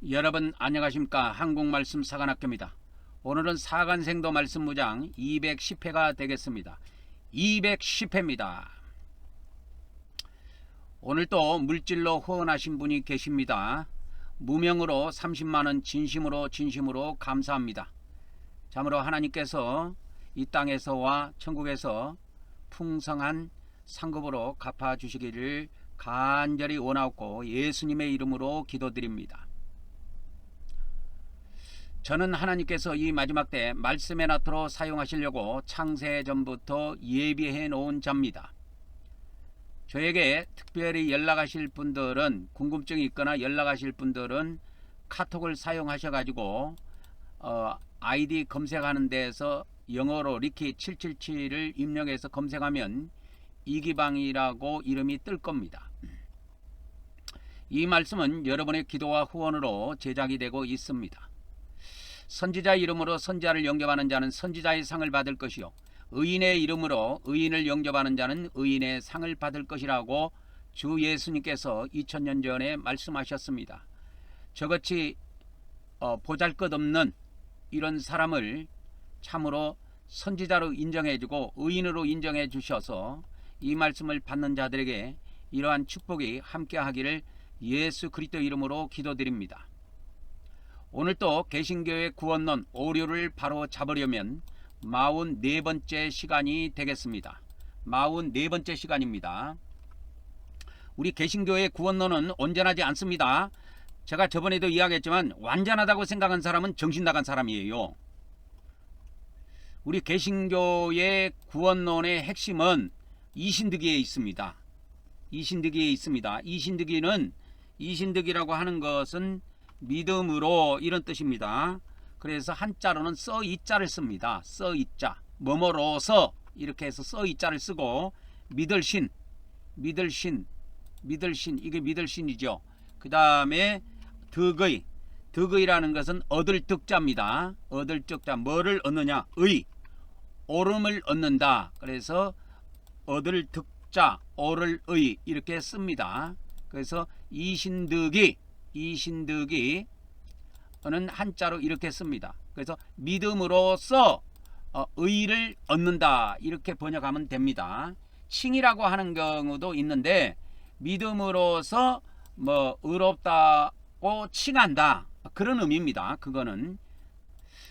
여러분 안녕하십니까. 한국말씀 사관학교입니다. 오늘은 사간생도 말씀 무장 210회가 되겠습니다. 210회입니다. 오늘 또 물질로 후원하신 분이 계십니다. 무명으로 30만원 진심으로 감사합니다. 참으로 하나님께서 이 땅에서와 천국에서 풍성한 상급으로 갚아주시기를 간절히 원하옵고 예수님의 이름으로 기도드립니다. 저는 하나님께서 이 마지막 때 말씀의 나트로 사용하시려고 창세전부터 예비해 놓은 자입니다. 저에게 특별히 연락하실 분들은, 궁금증이 있거나 연락하실 분들은 카톡을 사용하셔 가지고 아이디 검색하는 데에서 영어로 리키 777을 입력해서 검색하면 이기방이라고 이름이 뜰 겁니다. 이 말씀은 여러분의 기도와 후원으로 제작이 되고 있습니다. 선지자 이름으로 선지자를 영접하는 자는 선지자의 상을 받을 것이요, 의인의 이름으로 의인을 영접하는 자는 의인의 상을 받을 것이라고 주 예수님께서 2000년 전에 말씀하셨습니다. 저같이 보잘것없는 이런 사람을 참으로 선지자로 인정해주고 의인으로 인정해 주셔서 이 말씀을 받는 자들에게 이러한 축복이 함께하기를 예수 그리스도 이름으로 기도드립니다. 오늘 또 개신교의 구원론 오류를 바로 잡으려면 44번째 시간이 되겠습니다. 44번째 시간입니다. 우리 개신교의 구원론은 온전하지 않습니다. 제가 저번에도 이야기했지만 완전하다고 생각한 사람은 정신 나간 사람이에요. 우리 개신교의 구원론의 핵심은 이신득이에 있습니다. 이신득이라고 하는 것은 믿음으로 이런 뜻입니다. 그래서 한자로는 써이자를 씁니다. 써이자, 뭐뭐로서 이렇게 해서 써이자를 쓰고 믿을신, 이게 믿을신이죠. 그 다음에 득의라는 것은 얻을 득자입니다. 얻을 득자, 뭐를 얻느냐? 옳음을 얻는다. 그래서 얻을 득자, 옳을 의 이렇게 씁니다. 그래서 이신득이는 한자로 이렇게 씁니다. 그래서 믿음으로써 의를 얻는다 이렇게 번역하면 됩니다. 칭이라고 하는 경우도 있는데 믿음으로써 의롭다고 칭한다 그런 의미입니다. 그거는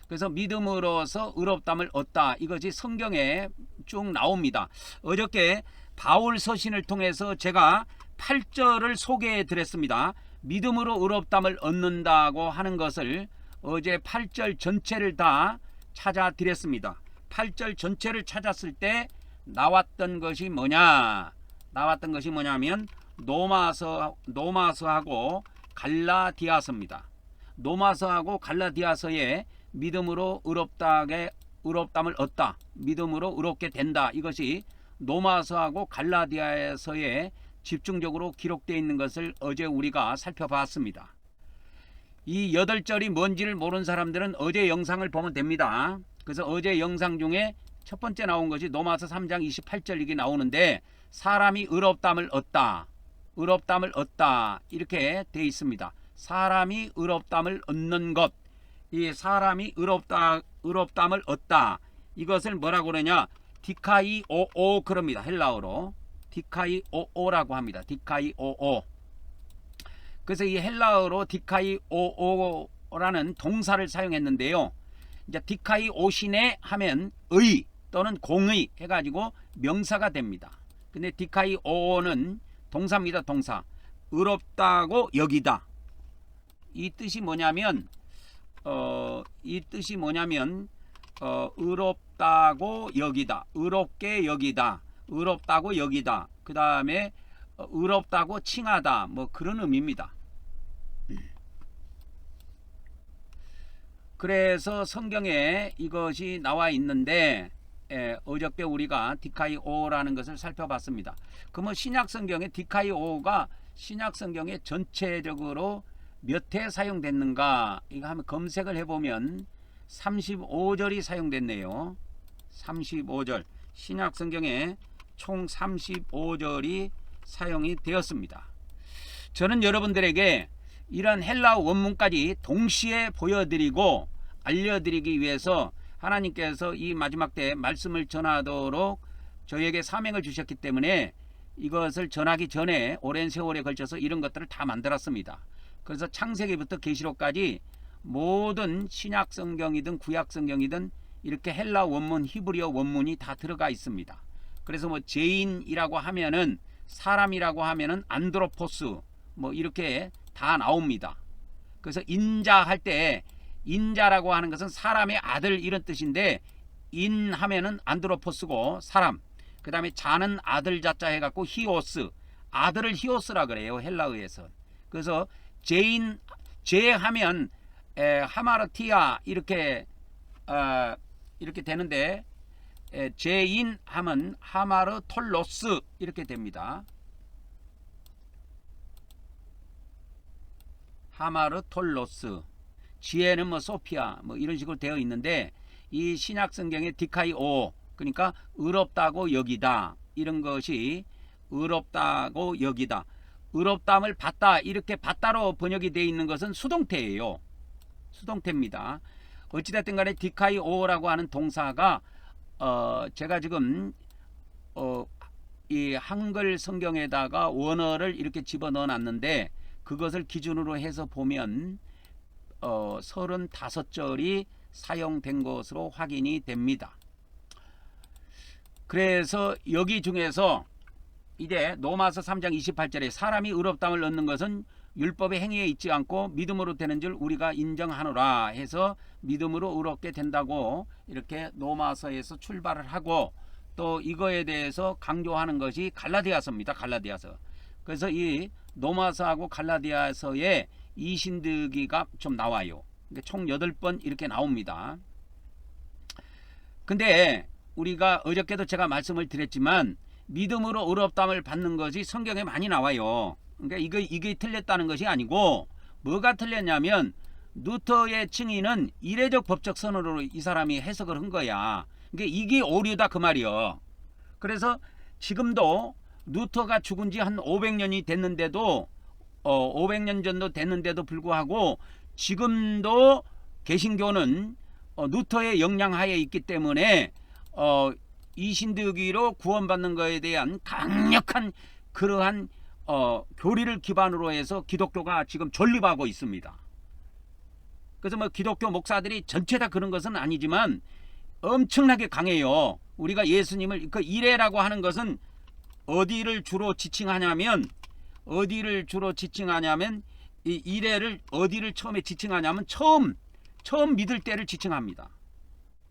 그래서 믿음으로써 의롭담을 얻다 이것이 성경에 쭉 나옵니다. 어저께 바울 서신을 통해서 제가 8절을 소개해 드렸습니다. 믿음으로 의롭담을 얻는다고 하는 것을 어제 8절 전체를 다 찾아 드렸습니다. 8절 전체를 찾았을 때 나왔던 것이 뭐냐면 노마서하고 갈라디아서입니다. 노마서하고 갈라디아서에 믿음으로 의롭담을 얻다, 믿음으로 의롭게 된다 이것이 노마서하고 갈라디아서에 집중적으로 기록되어 있는 것을 어제 우리가 살펴봤습니다. 이 8절이 뭔지를 모르는 사람들은 어제 영상을 보면 됩니다. 그래서 어제 영상 중에 첫 번째 나온 것이 노마서 3장 28절 이게 나오는데 사람이 의롭담을 얻다 이렇게 되어 있습니다. 사람이 의롭담을 얻는 것, 이 사람이 의롭담을 얻다 이것을 뭐라고 그러냐? 디카이오오 그럽니다. 헬라어로 디카이오오라고 합니다. 디카이오오. 그래서 이 헬라어로 디카이오오라는 동사를 사용했는데요. 이제 디카이오시네 하면 의 또는 공의 해가지고 명사가 됩니다. 근데 디카이오오는 동사입니다. 동사. 의롭다고 여기다. 이 뜻이 뭐냐면 의롭다고 여기다, 의롭게 여기다, 의롭다고 여기다, 그 다음에 의롭다고 칭하다 그런 의미입니다. 그래서 성경에 이것이 나와 있는데 어저께 우리가 디카이오라는 것을 살펴봤습니다. 그러면 신약성경에 디카이오가 신약성경에 전체적으로 몇 회 사용됐는가 이거 한번 검색을 해보면 35절이 사용됐네요. 35절 신약성경에 총 35절이 사용이 되었습니다. 저는 여러분들에게 이런 헬라어 원문까지 동시에 보여드리고 알려드리기 위해서 하나님께서 이 마지막 때 말씀을 전하도록 저에게 사명을 주셨기 때문에 이것을 전하기 전에 오랜 세월에 걸쳐서 이런 것들을 다 만들었습니다. 그래서 창세기부터 계시록까지 모든 신약 성경이든 구약 성경이든 이렇게 헬라 원문, 히브리어 원문이 다 들어가 있습니다. 그래서 뭐 죄인이라고 하면은, 사람이라고 하면은 안드로포스 뭐 이렇게 다 나옵니다. 그래서 인자 할 때, 인자라고 하는 것은 사람의 아들 이런 뜻인데, 인 하면은 안드로포스고 사람, 그 다음에 자는 아들 자자 해갖고 히오스, 아들을 히오스라 그래요, 헬라어에서. 그래서 죄인, 죄하면 하마르티아 이렇게 이렇게 되는데, 죄인 하면 하마르톨로스 이렇게 됩니다. 하마르톨로스. 지혜는 뭐 소피아 뭐 이런 식으로 되어 있는데, 이 신약 성경의 디카이오, 그러니까 의롭다고 여기다, 이런 것이 의롭다고 여기다, 의롭다함을 받다, 이렇게 받다로 번역이 되어 있는 것은 수동태예요. 수동태입니다. 어찌됐든 간에 디카이오라고 하는 동사가 제가 지금 이 한글 성경에다가 원어를 이렇게 집어넣어 놨는데, 그것을 기준으로 해서 보면 35절이 사용된 것으로 확인이 됩니다. 그래서 여기 중에서 이제 로마서 3장 28절에 사람이 의롭다함을 얻는 것은 율법의 행위에 있지 않고 믿음으로 되는 줄 우리가 인정하노라 해서 믿음으로 의롭게 된다고 이렇게 로마서에서 출발을 하고, 또 이거에 대해서 강조하는 것이 갈라디아서입니다. 갈라디아서. 그래서 이 로마서하고 갈라디아서에 이신득이가 좀 나와요. 총 8번 이렇게 나옵니다. 근데 우리가 어저께도 제가 말씀을 드렸지만, 믿음으로 의롭다함을 받는 것이 성경에 많이 나와요. 그러니까 이게 틀렸다는 것이 아니고, 뭐가 틀렸냐면 루터의 증인은 이례적 법적 선언으로 이 사람이 해석을 한 거야. 그러니까 이게 오류다 그 말이요. 그래서 지금도 루터가 죽은 지 한 500년이 됐는데도 500년 전도 됐는데도 불구하고 지금도 개신교는 루터의 영향하에 있기 때문에 이신득이로 구원받는 것에 대한 강력한 그러한 교리를 기반으로 해서 기독교가 지금 존립하고 있습니다. 그래서 뭐 기독교 목사들이 전체 다 그런 것은 아니지만 엄청나게 강해요. 우리가 예수님을, 그 이레라고 하는 것은 어디를 주로 지칭하냐면 이 이레를 어디를 처음에 지칭하냐면 처음 믿을 때를 지칭합니다.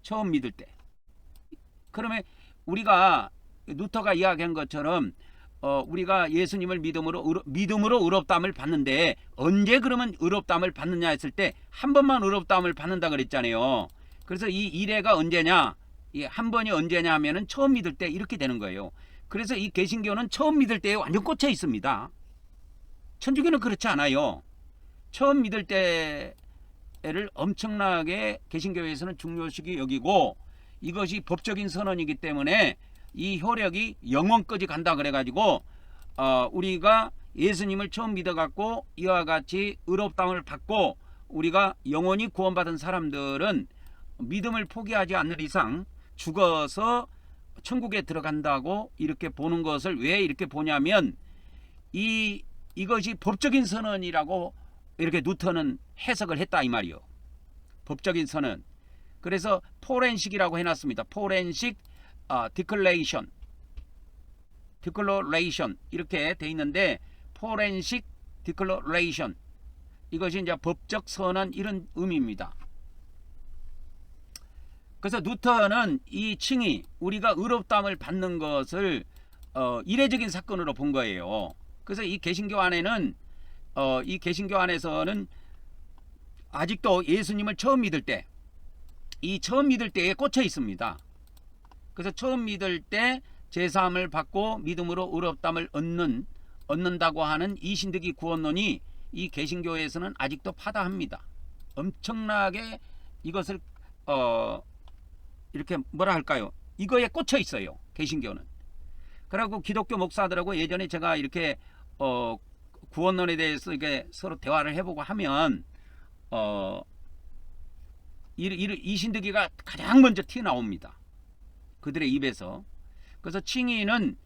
처음 믿을 때. 그러면 우리가 루터가 이야기한 것처럼 우리가 예수님을 믿음으로 의롭다함을 받는데, 언제 그러면 의롭다함을 받느냐 했을 때 한 번만 의롭다함을 받는다 그랬잖아요. 그래서 이 이레가 언제냐, 이 한 번이 언제냐 하면은 처음 믿을 때 이렇게 되는 거예요. 그래서 이 개신교는 처음 믿을 때에 완전 꽂혀 있습니다. 천주교는 그렇지 않아요. 처음 믿을 때를 엄청나게 개신교에서는 중요시기 여기고, 이것이 법적인 선언이기 때문에 이 효력이 영원까지 간다 그래가지고 우리가 예수님을 처음 믿어갖고 이와 같이 의롭다함을 받고 우리가 영원히 구원받은 사람들은 믿음을 포기하지 않는 이상 죽어서 천국에 들어간다고 이렇게 보는 것을 왜 이렇게 보냐면, 이것이 법적인 선언이라고 이렇게 루터는 해석을 했다 이 말이요. 법적인 선언. 그래서 포렌식이라고 해놨습니다. 포렌식 디클레이션 이렇게 돼 있는데, 포렌식 디클레이션, 이것이 이제 법적 선언 이런 의미입니다. 그래서 루터는 이 칭의, 우리가 의롭다함을 받는 것을 이례적인 사건으로 본 거예요. 그래서 이 개신교 안에서는 아직도 예수님을 처음 믿을 때, 이 처음 믿을 때에 꽂혀 있습니다. 그래서 처음 믿을 때 제사함을 받고 믿음으로 의롭다함을 얻는다고 하는 이신득이 구원론이 이 개신교에서는 아직도 파다합니다. 엄청나게 이것을 이렇게 뭐라 할까요? 이거에 꽂혀 있어요, 개신교는. 그리고 기독교 목사들하고 예전에 제가 이렇게 구원론에 대해서 이게 서로 대화를 해보고 하면 이 신득이가 가장 먼저 튀어나옵니다. 그들의 입에서. 그래서 칭의는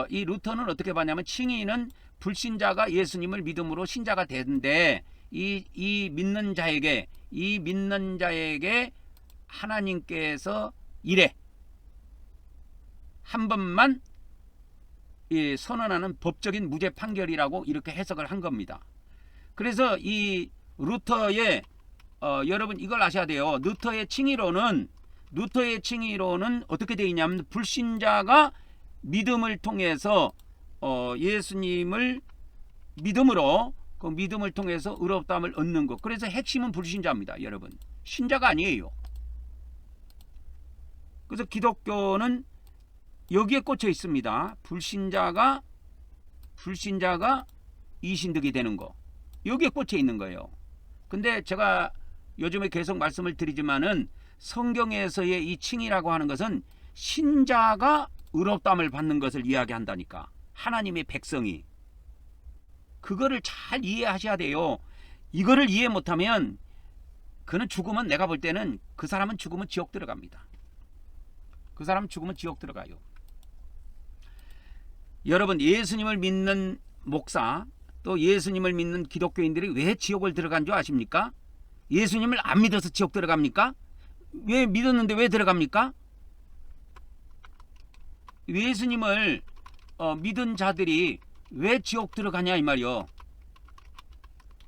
이 루터는 어떻게 봤냐면, 칭의는 불신자가 예수님을 믿음으로 신자가 되는데 이 믿는 자에게 하나님께서 이래 한 번만 선언하는 법적인 무죄 판결이라고 이렇게 해석을 한 겁니다. 그래서 이 루터의 여러분 이걸 아셔야 돼요. 루터의 칭의로는 어떻게 되어 있냐면, 불신자가 믿음을 통해서 예수님을 믿음으로 그 믿음을 통해서 의롭다함을 얻는 것. 그래서 핵심은 불신자입니다, 여러분. 신자가 아니에요. 그래서 기독교는 여기에 꽂혀 있습니다. 불신자가 이신득이 되는 거. 여기에 꽂혀 있는 거예요. 근데 제가 요즘에 계속 말씀을 드리지만은, 성경에서의 이 칭의라고 하는 것은 신자가 의롭다함을 받는 것을 이야기한다니까. 하나님의 백성이. 그거를 잘 이해하셔야 돼요. 이거를 이해 못하면 그는 죽으면, 내가 볼 때는 그 사람은 죽으면 지옥 들어갑니다. 그 사람은 죽으면 지옥 들어가요. 여러분, 예수님을 믿는 목사, 또 예수님을 믿는 기독교인들이 왜 지옥을 들어간 줄 아십니까? 예수님을 안 믿어서 지옥 들어갑니까? 왜 믿었는데 왜 들어갑니까? 예수님을 믿은 자들이 왜 지옥 들어가냐 이 말이요.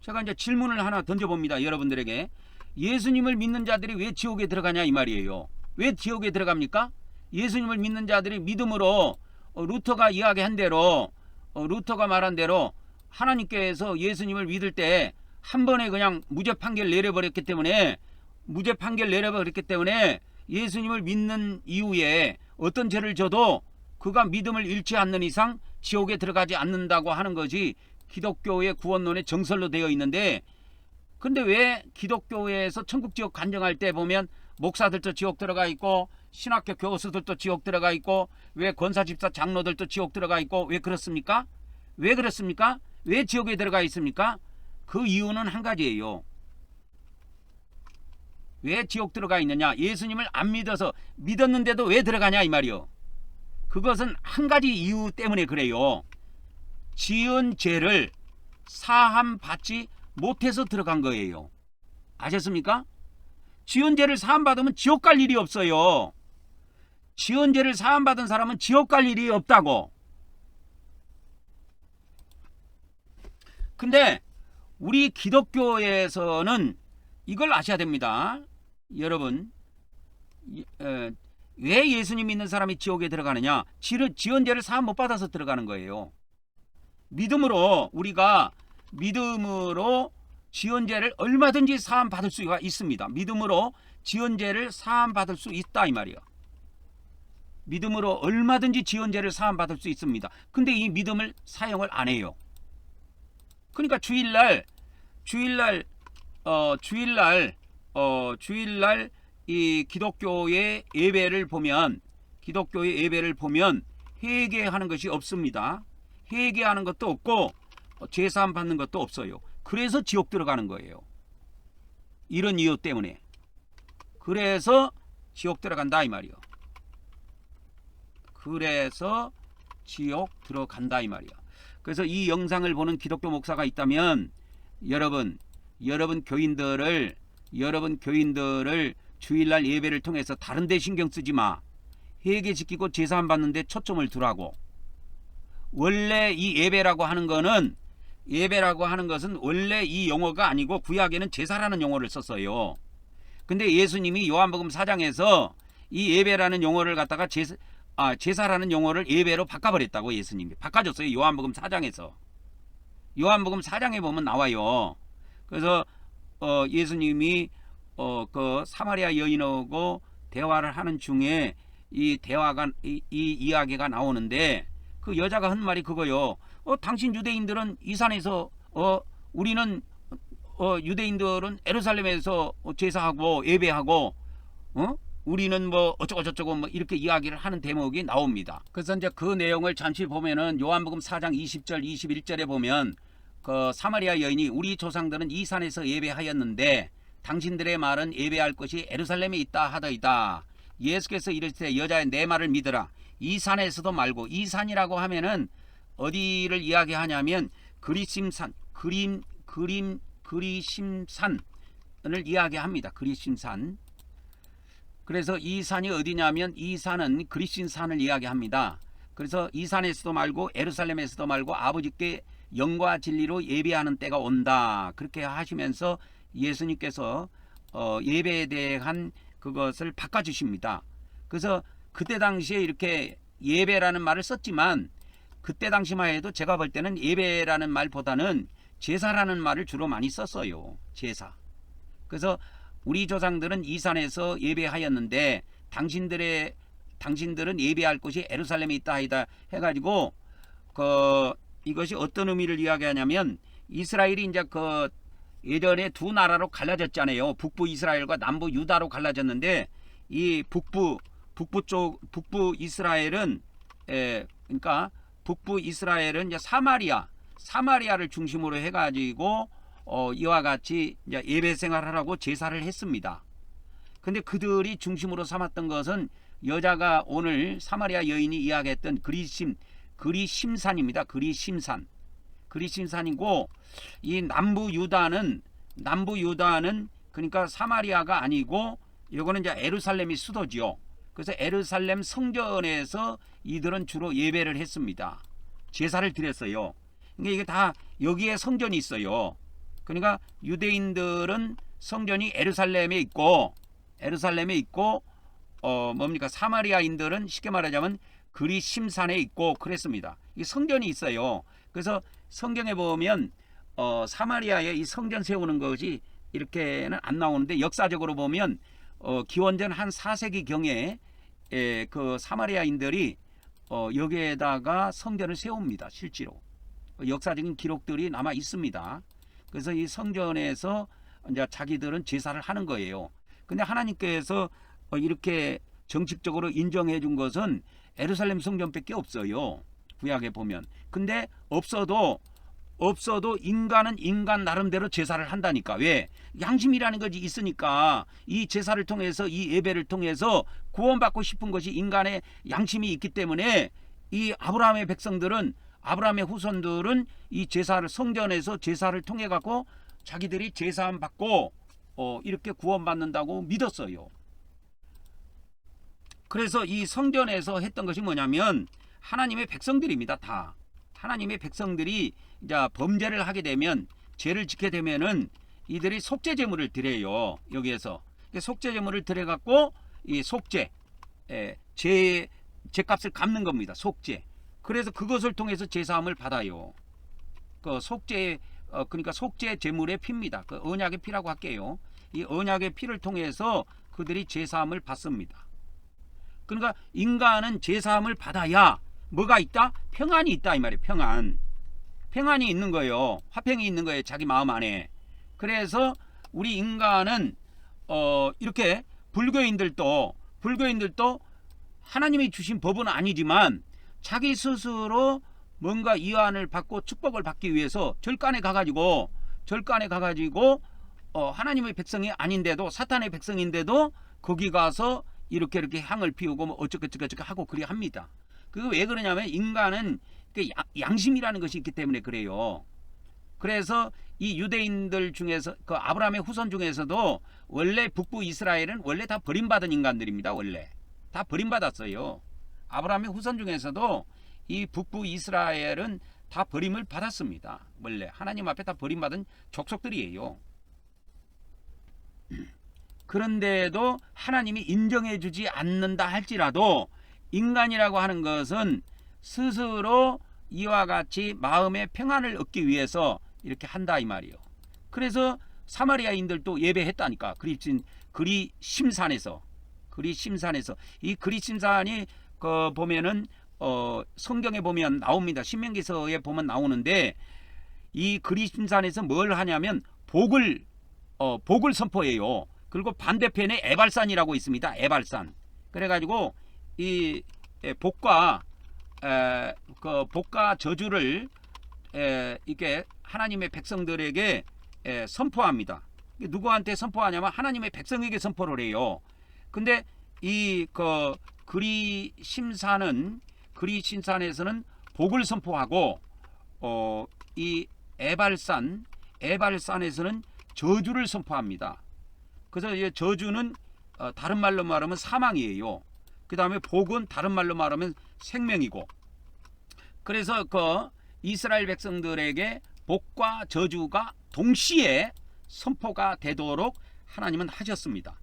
제가 이제 질문을 하나 던져봅니다, 여러분들에게. 예수님을 믿는 자들이 왜 지옥에 들어가냐 이 말이에요. 왜 지옥에 들어갑니까? 예수님을 믿는 자들이 믿음으로 루터가 이야기한 대로, 루터가 말한 대로 하나님께서 예수님을 믿을 때 한 번에 그냥 무죄 판결 내려버렸기 때문에, 예수님을 믿는 이후에 어떤 죄를 져도 그가 믿음을 잃지 않는 이상 지옥에 들어가지 않는다고 하는 것이 기독교의 구원론의 정설로 되어 있는데, 근데 왜 기독교에서 천국 지옥 간증할 때 보면 목사들도 지옥 들어가 있고, 신학교 교수들도 지옥 들어가 있고, 왜 권사 집사 장로들도 지옥 들어가 있고, 왜 그렇습니까? 왜 그렇습니까? 왜 지옥에 들어가 있습니까? 그 이유는 한 가지예요. 왜 지옥 들어가 있느냐? 예수님을 안 믿어서, 믿었는데도 왜 들어가냐 이 말이요. 그것은 한 가지 이유 때문에 그래요. 지은 죄를 사함받지 못해서 들어간 거예요. 아셨습니까? 지은 죄를 사함받으면 지옥 갈 일이 없어요. 지은 죄를 사함받은 사람은 지옥 갈 일이 없다고. 근데 우리 기독교에서는 이걸 아셔야 됩니다. 여러분, 왜 예수님 믿는 사람이 지옥에 들어가느냐? 지은 죄를 사함 못 받아서 들어가는 거예요. 믿음으로, 우리가 믿음으로 지은 죄를 얼마든지 사함 받을 수가 있습니다. 믿음으로 지은 죄를 사함 받을 수 있다 이 말이야. 믿음으로 얼마든지 지은 죄를 사함 받을 수 있습니다. 근데 이 믿음을 사용을 안 해요. 그러니까 주일날 이 기독교의 예배를 보면 회개하는 것이 없습니다. 회개하는 것도 없고 제사함 받는 것도 없어요. 그래서 지옥 들어가는 거예요. 이런 이유 때문에. 그래서 지옥 들어간다 이 말이요. 그래서 지옥 들어간다 이 말이야. 그래서 이 영상을 보는 기독교 목사가 있다면, 여러분 교인들을 주일날 예배를 통해서 다른 데 신경 쓰지 마. 회개 지키고 제사함 받는데 초점을 두라고. 원래 이 예배라고 하는 것은 원래 이 용어가 아니고 구약에는 제사라는 용어를 썼어요. 근데 예수님이 요한복음 4장에서 이 예배라는 용어를 갖다가 제사라는 용어를 예배로 바꿔버렸다고. 예수님이 바꿔줬어요. 요한복음 4장에서. 요한복음 4장에 보면 나와요. 그래서 예수님이 그 사마리아 여인하고 대화를 하는 중에 이 이야기가 나오는데, 그 여자가 한 말이 그거요. 당신 유대인들은 이 산에서 우리는 유대인들은 예루살렘에서 제사하고 예배하고 우리는 뭐 어쩌고 뭐 이렇게 이야기를 하는 대목이 나옵니다. 그래서 이제 그 내용을 잠시 보면은 요한복음 4장 20절 21절에 보면 그 사마리아 여인이 우리 조상들은 이 산에서 예배하였는데 당신들의 말은 예배할 것이 예루살렘에 있다 하더이다. 예수께서 이르시되 여자의 내 말을 믿으라. 이 산에서도 말고, 이 산이라고 하면은 어디를 이야기하냐면 그리심산, 그리심산을 이야기합니다. 그리심산. 그래서 이 산이 어디냐면 이 산은 그리심산을 이야기합니다. 그래서 이 산에서도 말고 예루살렘에서도 말고 아버지께 영과 진리로 예배하는 때가 온다. 그렇게 하시면서 예수님께서 예배에 대한 그것을 바꿔주십니다. 그래서 그때 당시에 이렇게 예배라는 말을 썼지만 그때 당시만 해도 제가 볼 때는 예배라는 말보다는 제사라는 말을 주로 많이 썼어요. 제사. 그래서 우리 조상들은 이 산에서 예배하였는데 당신들은 예배할 곳이 예루살렘에 있다 하이다 해가지고 이것이 어떤 의미를 이야기하냐면 이스라엘이 이제 예전에 두 나라로 갈라졌잖아요. 북부 이스라엘과 남부 유다로 갈라졌는데 이 북부 이스라엘은 그러니까 북부 이스라엘은 이제 사마리아를 중심으로 해가지고 이와 같이 이제 예배 생활하라고 제사를 했습니다. 근데 그들이 중심으로 삼았던 것은 여자가 오늘 사마리아 여인이 이야기했던 그리심산입니다. 그리심산이고 이 남부 유다는 그러니까 사마리아가 아니고 이거는 이제 예루살렘이 수도지요. 그래서 예루살렘 성전에서 이들은 주로 예배를 했습니다. 제사를 드렸어요. 그러니까 이게 다 여기에 성전이 있어요. 그러니까 유대인들은 성전이 예루살렘에 있고 뭡니까 사마리아인들은 쉽게 말하자면 그리심산에 있고 그랬습니다. 이 성전이 있어요. 그래서 성경에 보면 사마리아에 이 성전 세우는 것이 이렇게는 안 나오는데 역사적으로 보면 기원전 한 4세기 경에 그 사마리아인들이 여기에다가 성전을 세웁니다. 실제로 역사적인 기록들이 남아 있습니다. 그래서 이 성전에서 이제 자기들은 제사를 하는 거예요. 근데 하나님께서 이렇게 정식적으로 인정해 준 것은 예루살렘 성전밖에 없어요. 구약에 보면. 근데 없어도 인간은 인간 나름대로 제사를 한다니까. 왜? 양심이라는 것이 있으니까 이 제사를 통해서 이 예배를 통해서 구원받고 싶은 것이 인간의 양심이 있기 때문에 이 아브라함의 후손들은 이 제사를 성전에서 제사를 통해 갖고 자기들이 제사함 받고 이렇게 구원받는다고 믿었어요. 그래서 이 성전에서 했던 것이 뭐냐면 하나님의 백성들입니다. 다 하나님의 백성들이 이제 범죄를 하게 되면 죄를 짓게 되면은 이들이 속죄 제물을 드려요. 여기에서 속죄 제물을 드려 갖고 이 속죄 죄값을 갚는 겁니다. 속죄. 그래서 그것을 통해서 제사함을 받아요. 그 속죄 그러니까 속죄 제물의 피입니다. 그 언약의 피라고 할게요. 이 언약의 피를 통해서 그들이 제사함을 받습니다. 그러니까 인간은 제사함을 받아야 뭐가 있다? 평안이 있다 이 말이에요. 평안이 있는 거예요. 화평이 있는 거예요. 자기 마음 안에. 그래서 우리 인간은 이렇게 불교인들도 하나님이 주신 법은 아니지만 자기 스스로 뭔가 이안을 받고 축복을 받기 위해서 절간에 가가지고 하나님의 백성이 아닌데도 사탄의 백성인데도 거기 가서 이렇게 향을 피우고 뭐 어쩌고 하고 그리 합니다. 그거 왜 그러냐면 인간은 양심이라는 것이 있기 때문에 그래요. 그래서 이 유대인들 중에서 그 아브라함의 후손 중에서도 원래 북부 이스라엘은 원래 다 버림받은 인간들입니다. 원래 다 버림받았어요. 아브라함의 후손 중에서도 이 북부 이스라엘은 다 버림을 받았습니다. 원래 하나님 앞에 다 버림받은 족속들이에요. 그런데도 하나님이 인정해 주지 않는다 할지라도 인간이라고 하는 것은 스스로 이와 같이 마음의 평안을 얻기 위해서 이렇게 한다 이 말이에요. 그래서 사마리아인들도 예배했다니까. 그리심산에서 이 그리심산이 보면은 성경에 보면 나옵니다. 신명기서에 보면 나오는데 이 그리심산에서 뭘 하냐면 복을 선포해요. 그리고 반대편에 에발산이라고 있습니다. 에발산. 그래가지고 이 복과 저주를 이렇게 하나님의 백성들에게 선포합니다. 누구한테 선포하냐면 하나님의 백성에게 선포를 해요. 근데 이 그리심산에서는 복을 선포하고 이 에발산에서는 저주를 선포합니다. 그래서 이 저주는 다른 말로 말하면 사망이에요. 그 다음에 복은 다른 말로 말하면 생명이고, 그래서 이스라엘 백성들에게 복과 저주가 동시에 선포가 되도록 하나님은 하셨습니다.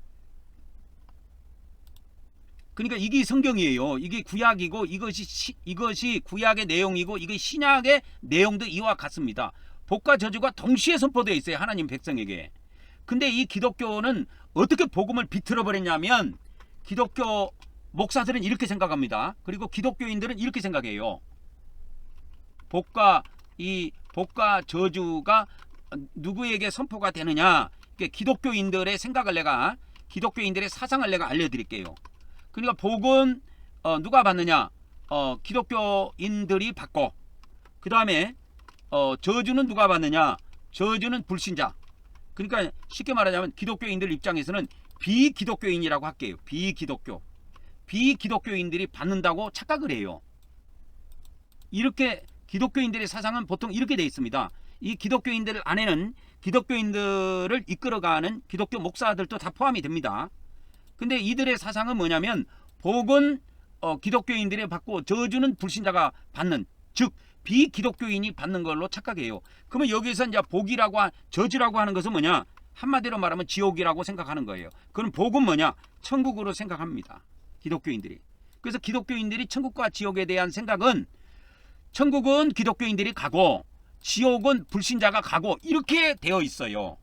그러니까 이게 성경이에요. 이게 구약이고 이것이 구약의 내용이고 이게 신약의 내용도 이와 같습니다. 복과 저주가 동시에 선포되어 있어요. 하나님 백성에게. 근데 이 기독교는 어떻게 복음을 비틀어 버렸냐면, 기독교 목사들은 이렇게 생각합니다. 그리고 기독교인들은 이렇게 생각해요. 복과 저주가 누구에게 선포가 되느냐, 기독교인들의 생각을 기독교인들의 사상을 내가 알려드릴게요. 그러니까 복은 누가 받느냐, 기독교인들이 받고, 그 다음에 저주는 누가 받느냐, 저주는 불신자. 그러니까 쉽게 말하자면 기독교인들 입장에서는 비기독교인이라고 할게요. 비기독교인들이 받는다고 착각을 해요. 이렇게 기독교인들의 사상은 보통 이렇게 되어 있습니다. 이 기독교인들 안에는 기독교인들을 이끌어가는 기독교 목사들도 다 포함이 됩니다. 근데 이들의 사상은 뭐냐면, 복은 기독교인들이 받고 저주는 불신자가 받는, 즉 비기독교인이 받는 걸로 착각해요. 그러면 여기서 이제 저주라고 하는 것은 뭐냐, 한마디로 말하면 지옥이라고 생각하는 거예요. 그럼 복은 뭐냐, 천국으로 생각합니다. 기독교인들이. 그래서 기독교인들이 천국과 지옥에 대한 생각은, 천국은 기독교인들이 가고 지옥은 불신자가 가고, 이렇게 되어 있어요.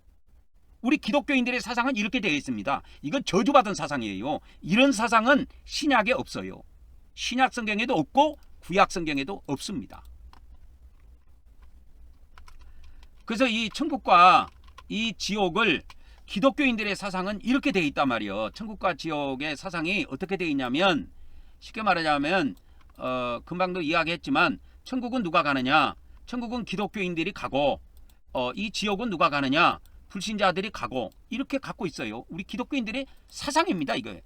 우리 기독교인들의 사상은 이렇게 되어 있습니다. 이건 저주받은 사상이에요. 이런 사상은 신약에 없어요. 신약 성경에도 없고 구약 성경에도 없습니다. 그래서 이 천국과 이 지옥을, 기독교인들의 사상은 이렇게 되어 있단 말이에요. 천국과 지옥의 사상이 어떻게 되어 있냐면, 쉽게 말하자면 금방도 이야기했지만, 천국은 누가 가느냐, 천국은 기독교인들이 가고, 이 지옥은 누가 가느냐, 불신자들이 가고, 이렇게 갖고 있어요. 우리 기독교인들의 사상입니다. 이거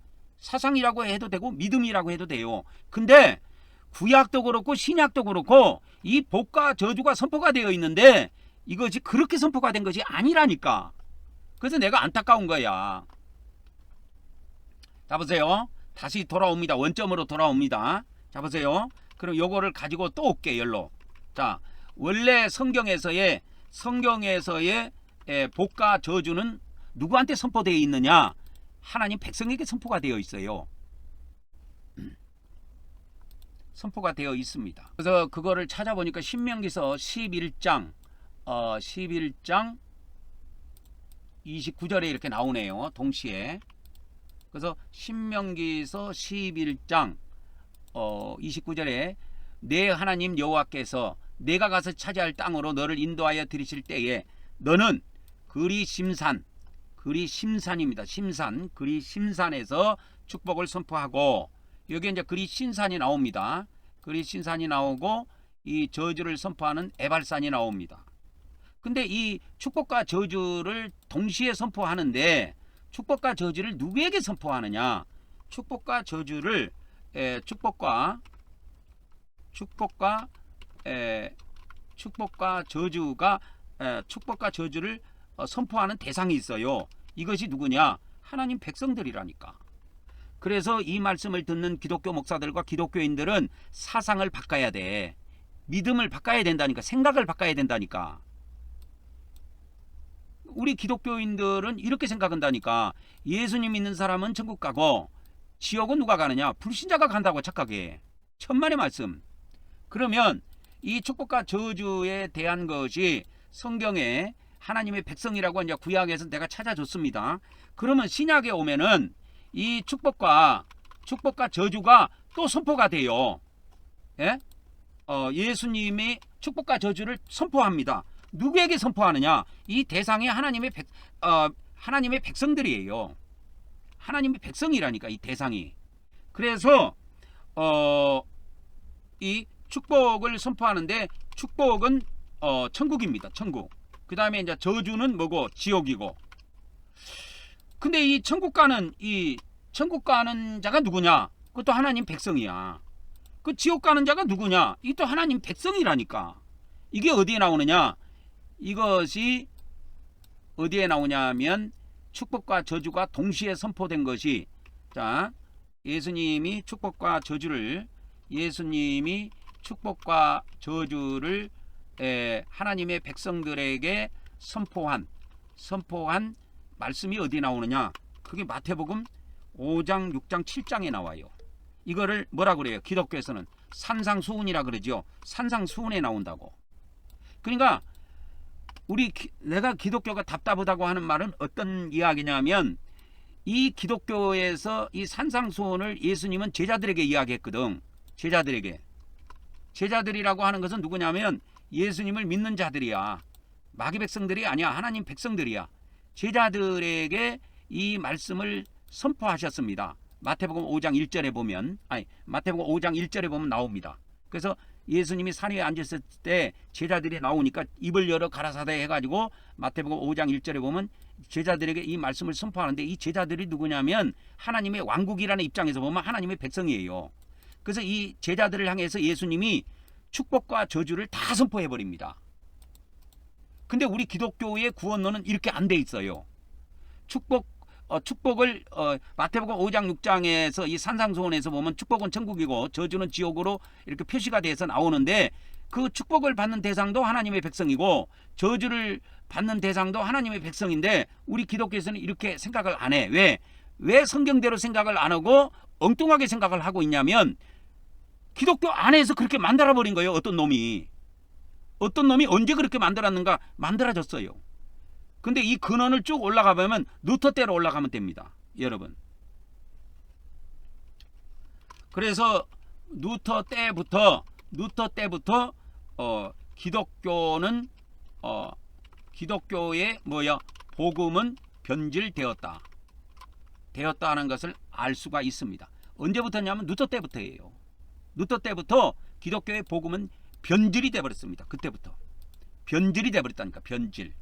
사상이라고 해도 되고 믿음이라고 해도 돼요. 근데 구약도 그렇고 신약도 그렇고 이 복과 저주가 선포가 되어 있는데, 이것이 그렇게 선포가 된 것이 아니라니까. 그래서 내가 안타까운 거야. 자, 보세요. 다시 돌아옵니다. 원점으로 돌아옵니다. 자, 보세요. 그럼 요거를 가지고 또 올게, 열로. 자, 원래 성경에서의 복과 저주는 누구한테 선포되어 있느냐, 하나님 백성에게 선포가 되어 있어요. 선포가 되어 있습니다. 그래서 그거를 찾아보니까 신명기서 11장 29절에 이렇게 나오네요. 동시에. 그래서 신명기서 11장 29절에 내 하나님 여호와께서 내가 가서 차지할 땅으로 너를 인도하여 들이실 때에 너는 그리심산입니다. 그리심산에서 축복을 선포하고, 여기 이제 그리신산이 나옵니다. 그리신산이 나오고 이 저주를 선포하는 에발산이 나옵니다. 근데 이 축복과 저주를 동시에 선포하는데, 축복과 저주를 누구에게 선포하느냐, 축복과 저주를 축복과 저주를 선포하는 대상이 있어요. 이것이 누구냐, 하나님 백성들이라니까. 그래서 이 말씀을 듣는 기독교 목사들과 기독교인들은 사상을 바꿔야 돼. 믿음을 바꿔야 된다니까. 생각을 바꿔야 된다니까. 우리 기독교인들은 이렇게 생각한다니까. 예수님 믿는 사람은 천국 가고 지옥은 누가 가느냐, 불신자가 간다고 착각해. 천만의 말씀. 그러면 이 축복과 저주에 대한 것이 성경에 하나님의 백성이라고 이제 구약에서 내가 찾아줬습니다. 그러면 신약에 오면은 이 축복과 저주가 또 선포가 돼요. 예? 예수님이 축복과 저주를 선포합니다. 누구에게 선포하느냐? 이 대상이 하나님의 백성들이에요. 하나님의 백성이라니까, 이 대상이. 그래서 이 축복을 선포하는데, 축복은 천국입니다. 천국. 그 다음에 이제 저주는 뭐고? 지옥이고. 근데 이 천국 가는 자가 누구냐? 그것도 하나님 백성이야. 그 지옥 가는 자가 누구냐? 이것도 하나님 백성이라니까. 이게 어디에 나오느냐? 이것이 어디에 나오냐면 축복과 저주가 동시에 선포된 것이, 자, 예수님이 축복과 저주를 하나님의 백성들에게 선포한 말씀이 어디 나오느냐? 그게 마태복음 5장, 6장, 7장에 나와요. 이거를 뭐라 그래요? 기독교에서는 산상수훈이라 그러죠. 산상수훈에 나온다고. 그러니까 내가 기독교가 답답하다고 하는 말은 어떤 이야기냐면, 이 기독교에서 이 산상수훈을 예수님은 제자들에게 이야기했거든. 제자들이라고 하는 것은 누구냐면 예수님을 믿는 자들이야. 마귀 백성들이 아니야. 하나님 백성들이야. 제자들에게 이 말씀을 선포하셨습니다. 마태복음 5장 1절에 보면 나옵니다. 그래서 예수님이 산 위에 앉았을 때 제자들이 나오니까 입을 열어 가라사대 해가지고 마태복음 5장 1절에 보면 제자들에게 이 말씀을 선포하는데, 이 제자들이 누구냐면 하나님의 왕국이라는 입장에서 보면 하나님의 백성이에요. 그래서 이 제자들을 향해서 예수님이 축복과 저주를 다 선포해버립니다. 근데 우리 기독교의 구원론은 이렇게 안 돼 있어요. 축복을 마태복음 5장 6장에서 이 산상수훈에서 보면 축복은 천국이고 저주는 지옥으로 이렇게 표시가 돼서 나오는데, 그 축복을 받는 대상도 하나님의 백성이고 저주를 받는 대상도 하나님의 백성인데, 우리 기독교에서는 이렇게 생각을 안 해. 왜 성경대로 생각을 안 하고 엉뚱하게 생각을 하고 있냐면, 기독교 안에서 그렇게 만들어버린 거예요. 어떤 놈이 언제 그렇게 만들었는가? 만들어졌어요. 근데 이 근원을 쭉 올라가 보면 루터 때로 올라가면 됩니다, 여러분. 그래서 루터 때부터 기독교의 복음은 변질되었다 하는 것을 알 수가 있습니다. 언제부터냐면 루터 때부터예요. 루터 때부터 기독교의 복음은 변질이 돼 버렸습니다. 그때부터 변질이 돼 버렸다니까. 변질.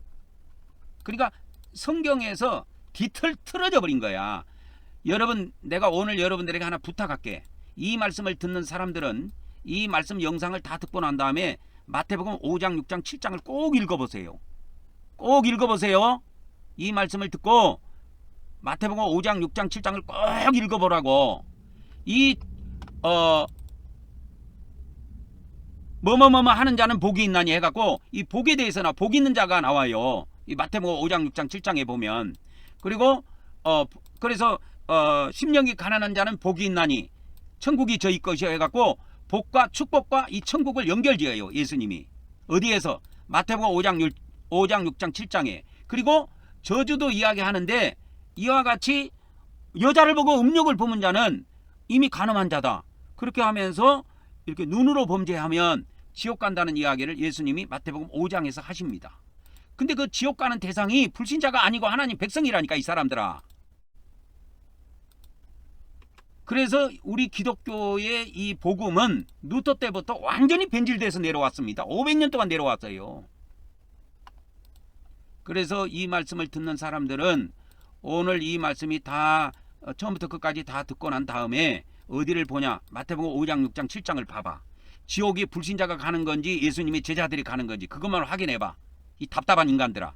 그러니까 성경에서 뒤틀어져 버린 거야. 여러분, 내가 오늘 여러분들에게 하나 부탁할게. 이 말씀을 듣는 사람들은 이 말씀 영상을 다 듣고 난 다음에 마태복음 5장, 6장, 7장을 꼭 읽어보세요. 꼭 읽어보세요. 이 말씀을 듣고 마태복음 5장, 6장, 7장을 꼭 읽어보라고. 뭐뭐뭐 하는 자는 복이 있나니 해갖고 이 복에 대해서나 복 있는 자가 나와요. 이 마태복음 5장, 6장, 7장에 보면. 그리고 그래서 심령이 가난한 자는 복이 있나니 천국이 저희 것이여 해갖고 복과 축복과 이 천국을 연결지어요, 예수님이. 어디에서? 마태복음 5장, 6장, 7장에. 그리고 저주도 이야기하는데, 이와 같이 여자를 보고 음욕을 품은 자는 이미 간음한 자다. 그렇게 하면서 이렇게 눈으로 범죄하면 지옥 간다는 이야기를 예수님이 마태복음 5장에서 하십니다. 근데 그 지옥 가는 대상이 불신자가 아니고 하나님 백성이라니까, 이 사람들아. 그래서 우리 기독교의 이 복음은 루터 때부터 완전히 변질돼서 내려왔습니다. 500년 동안 내려왔어요. 그래서 이 말씀을 듣는 사람들은 오늘 이 말씀이 다 처음부터 끝까지 다 듣고 난 다음에 어디를 보냐? 마태복음 5장, 6장, 7장을 봐봐. 지옥이 불신자가 가는 건지 예수님의 제자들이 가는 건지 그것만 확인해봐. 이 답답한 인간들아.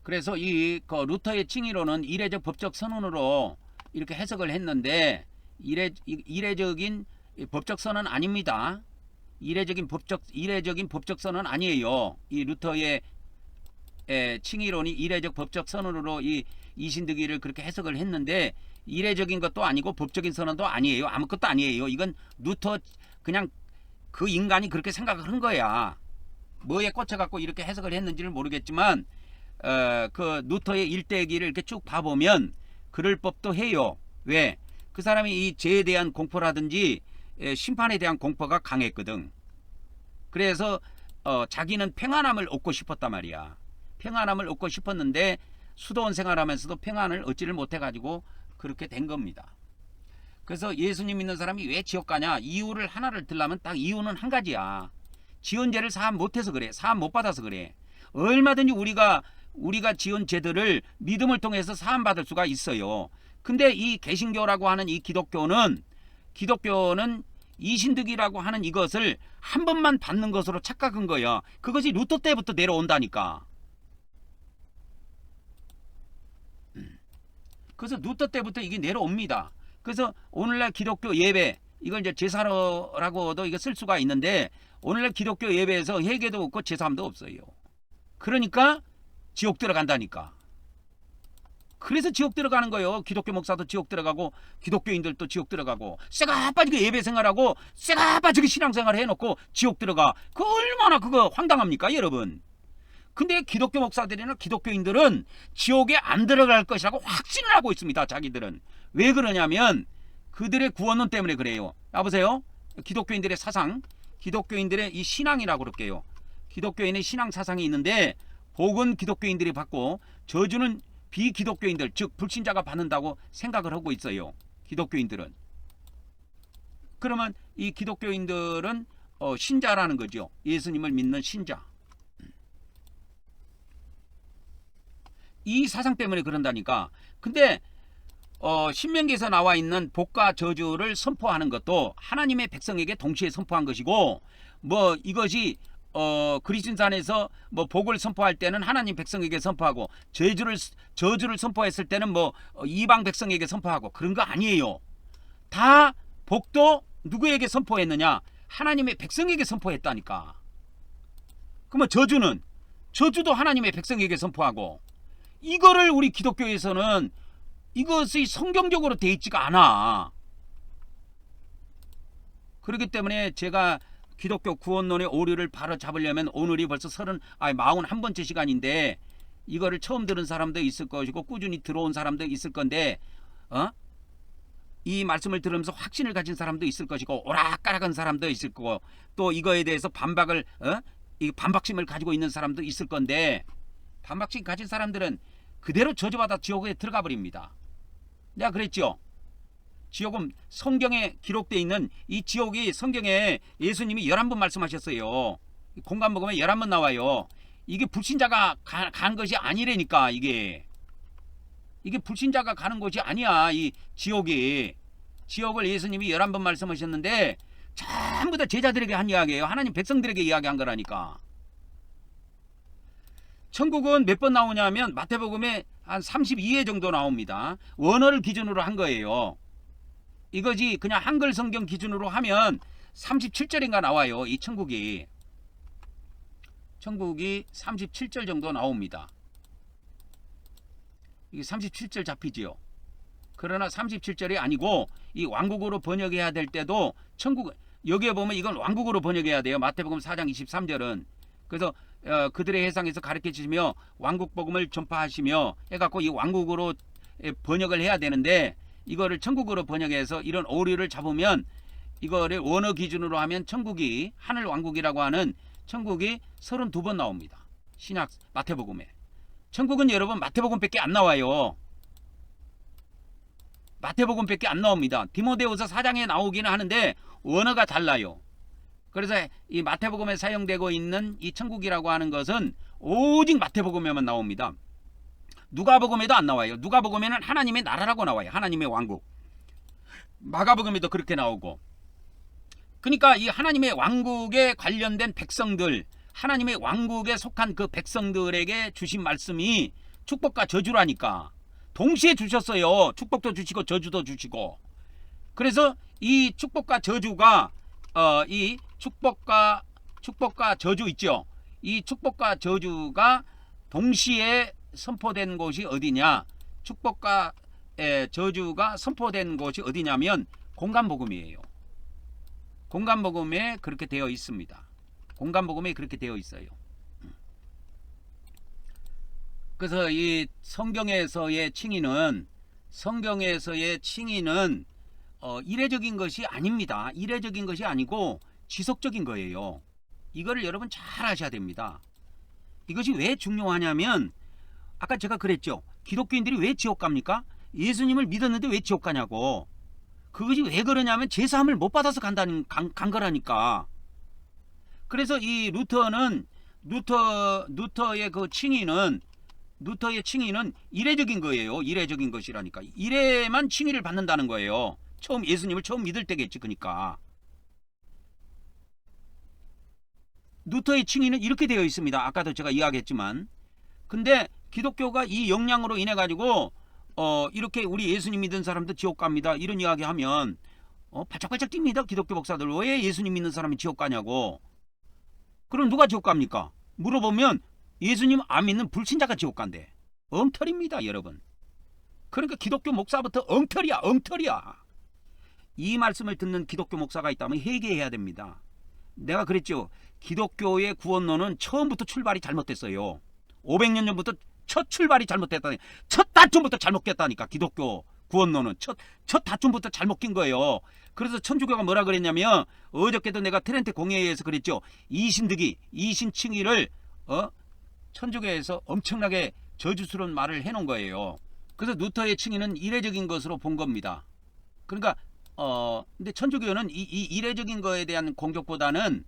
그래서 그 루터의 칭의로는 이례적 법적 선언으로 이렇게 해석을 했는데, 이례적인 법적 선언 아닙니다. 이례적인 법적 선언 아니에요. 이 루터의 칭의론이 이례적 법적 선언으로 이 이신득이를 그렇게 해석을 했는데, 이례적인 것도 아니고 법적인 선언도 아니에요. 아무것도 아니에요. 이건 루터 그냥 그 인간이 그렇게 생각을 한 거야. 뭐에 꽂혀갖고 이렇게 해석을 했는지를 모르겠지만 그 루터의 일대기를 이렇게 쭉 봐보면 그럴 법도 해요. 왜? 그 사람이 이 죄에 대한 공포라든지 심판에 대한 공포가 강했거든. 그래서 자기는 평안함을 얻고 싶었단 말이야. 평안함을 얻고 싶었는데 수도원 생활하면서도 평안을 얻지를 못해가지고 그렇게 된 겁니다. 그래서 예수님 믿는 사람이 왜 지옥 가냐? 이유를 하나를 들려면 딱 이유는 한 가지야. 지은 죄를 사함 못해서 그래. 사함 못 받아서 그래. 얼마든지 우리가 지은 죄들을 믿음을 통해서 사함 받을 수가 있어요. 근데 이 개신교라고 하는 이 기독교는 이신득이라고 하는 이것을 한 번만 받는 것으로 착각한 거야. 그것이 루터 때부터 내려온다니까. 그래서 루터 때부터 이게 내려옵니다. 그래서 오늘날 기독교 예배, 이걸 이제 제사라고도 이거 쓸 수가 있는데, 오늘날 기독교 예배에서 회개도 없고 제사함도 없어요. 그러니까 지옥 들어간다니까. 그래서 지옥 들어가는 거예요. 기독교 목사도 지옥 들어가고 기독교인들도 지옥 들어가고, 쇠가 빠지게 예배 생활하고 쇠가 빠지게 신앙생활 해놓고 지옥 들어가. 그 얼마나 그거 황당합니까 여러분. 근데 기독교 목사들이나 기독교인들은 지옥에 안 들어갈 것이라고 확신을 하고 있습니다. 자기들은. 왜 그러냐면 그들의 구원론 때문에 그래요. 보세요. 기독교인들의 사상, 기독교인들의 이 신앙이라고 그럴게요. 기독교인의 신앙 사상이 있는데, 복은 기독교인들이 받고 저주는 비기독교인들, 즉 불신자가 받는다고 생각을 하고 있어요. 기독교인들은. 그러면 이 기독교인들은 신자라는 거죠. 예수님을 믿는 신자. 이 사상 때문에 그런다니까. 근데 신명기에서 나와 있는 복과 저주를 선포하는 것도 하나님의 백성에게 동시에 선포한 것이고, 뭐 이것이 그리스도산에서 뭐 복을 선포할 때는 하나님 백성에게 선포하고, 저주를 선포했을 때는 뭐 이방 백성에게 선포하고, 그런 거 아니에요. 다 복도 누구에게 선포했느냐? 하나님의 백성에게 선포했다니까. 그러면 저주도 하나님의 백성에게 선포하고, 이거를 우리 기독교에서는 이것이 성경적으로 돼 있지가 않아. 그렇기 때문에 제가 기독교 구원론의 오류를 바로 잡으려면 오늘이 벌써 41번째 시간인데, 이거를 처음 들은 사람도 있을 것이고 꾸준히 들어온 사람도 있을 건데, 이 말씀을 들으면서 확신을 가진 사람도 있을 것이고 오락가락한 사람도 있을 거고, 또 이거에 대해서 반박심을 가지고 있는 사람도 있을 건데, 반박심 가진 사람들은 그대로 저주받아 지옥에 들어가 버립니다. 내가 그랬죠. 지옥은 성경에 기록되어 있는 이 지옥이, 성경에 예수님이 11번 말씀하셨어요. 공간복음에 11번 나와요. 이게 불신자가 가는 것이 아니라니까. 이게 불신자가 가는 곳이 아니야. 이 지옥을 예수님이 11번 말씀하셨는데 전부 다 제자들에게 한 이야기예요. 하나님 백성들에게 이야기한 거라니까. 천국은 몇 번 나오냐면 마태복음에 한 32회 정도 나옵니다. 원어를 기준으로 한 거예요. 이거지 그냥 한글 성경 기준으로 하면 37절인가 나와요. 이 천국이 37절 정도 나옵니다. 이게 37절 잡히지요. 그러나 37절이 아니고 이 왕국어로 번역해야 될 때도 천국, 여기에 보면 이건 왕국어로 번역해야 돼요. 마태복음 4장 23절은. 그래서 그들의 해상에서 가르쳐 주시며 왕국복음을 전파하시며 해갖고 이 왕국어로 번역을 해야 되는데, 이거를 천국으로 번역해서 이런 오류를 잡으면, 이거를 원어 기준으로 하면 천국이, 하늘 왕국이라고 하는 천국이 32번 나옵니다. 신약 마태복음에. 천국은 여러분 마태복음밖에 안 나와요. 마태복음밖에 안 나옵니다. 디모데후서 4장에 나오기는 하는데 원어가 달라요. 그래서 이 마태복음에 사용되고 있는 이 천국이라고 하는 것은 오직 마태복음에만 나옵니다. 누가복음에도 안 나와요. 누가복음에는 하나님의 나라라고 나와요. 하나님의 왕국. 마가복음에도 그렇게 나오고. 그러니까 이 하나님의 왕국에 관련된 백성들, 하나님의 왕국에 속한 그 백성들에게 주신 말씀이 축복과 저주라니까. 동시에 주셨어요. 축복도 주시고 저주도 주시고. 그래서 이 축복과 저주가 이 축복과 저주 있죠. 이 축복과 저주가 동시에 선포된 곳이 어디냐? 축복과 저주가 선포된 곳이 어디냐면 공간복음이에요. 공간복음에 그렇게 되어 있습니다. 공간복음에 그렇게 되어 있어요. 그래서 이 성경에서의 칭의는 이례적인 것이 아닙니다. 이례적인 것이 아니고 지속적인 거예요. 이거를 여러분 잘 아셔야 됩니다. 이것이 왜 중요하냐면, 아까 제가 그랬죠. 기독교인들이 왜 지옥 갑니까? 예수님을 믿었는데 왜 지옥 가냐고. 그것이 왜 그러냐면 제사함을 못 받아서 간 거라니까. 그래서 이 루터의 그 루터의 칭의는 이례적인 거예요. 이례적인 것이라니까. 이래만 칭의를 받는다는 거예요. 예수님을 처음 믿을 때겠지. 그러니까 루터의 칭의는 이렇게 되어 있습니다. 아까도 제가 이야기했지만. 근데 기독교가 이 영향으로 인해 가지고 이렇게 우리 예수님 믿는 사람도 지옥 갑니다, 이런 이야기 하면 발짝발짝 뜁니다. 기독교 목사들 왜 예수님 믿는 사람이 지옥 가냐고. 그럼 누가 지옥 갑니까? 물어보면 예수님 안 믿는 불신자가 지옥 간대. 엉터리입니다, 여러분. 그러니까 기독교 목사부터 엉터리야. 이 말씀을 듣는 기독교 목사가 있다면 회개해야 됩니다. 내가 그랬죠. 기독교의 구원론은 처음부터 출발이 잘못됐어요. 500년 전부터 첫 출발이 잘못됐다니. 첫 다툼부터 잘못됐다니까. 기독교 구원론은 첫 다툼부터 잘못 낀 거예요. 그래서 천주교가 뭐라 그랬냐면, 어저께도 내가 트렌트 공회에서 그랬죠. 이신칭의를 천주교에서 엄청나게 저주스러운 말을 해놓은 거예요. 그래서 루터의 칭의는 이례적인 것으로 본 겁니다. 그러니까 근데 천주교는 이 이례적인 거에 대한 공격보다는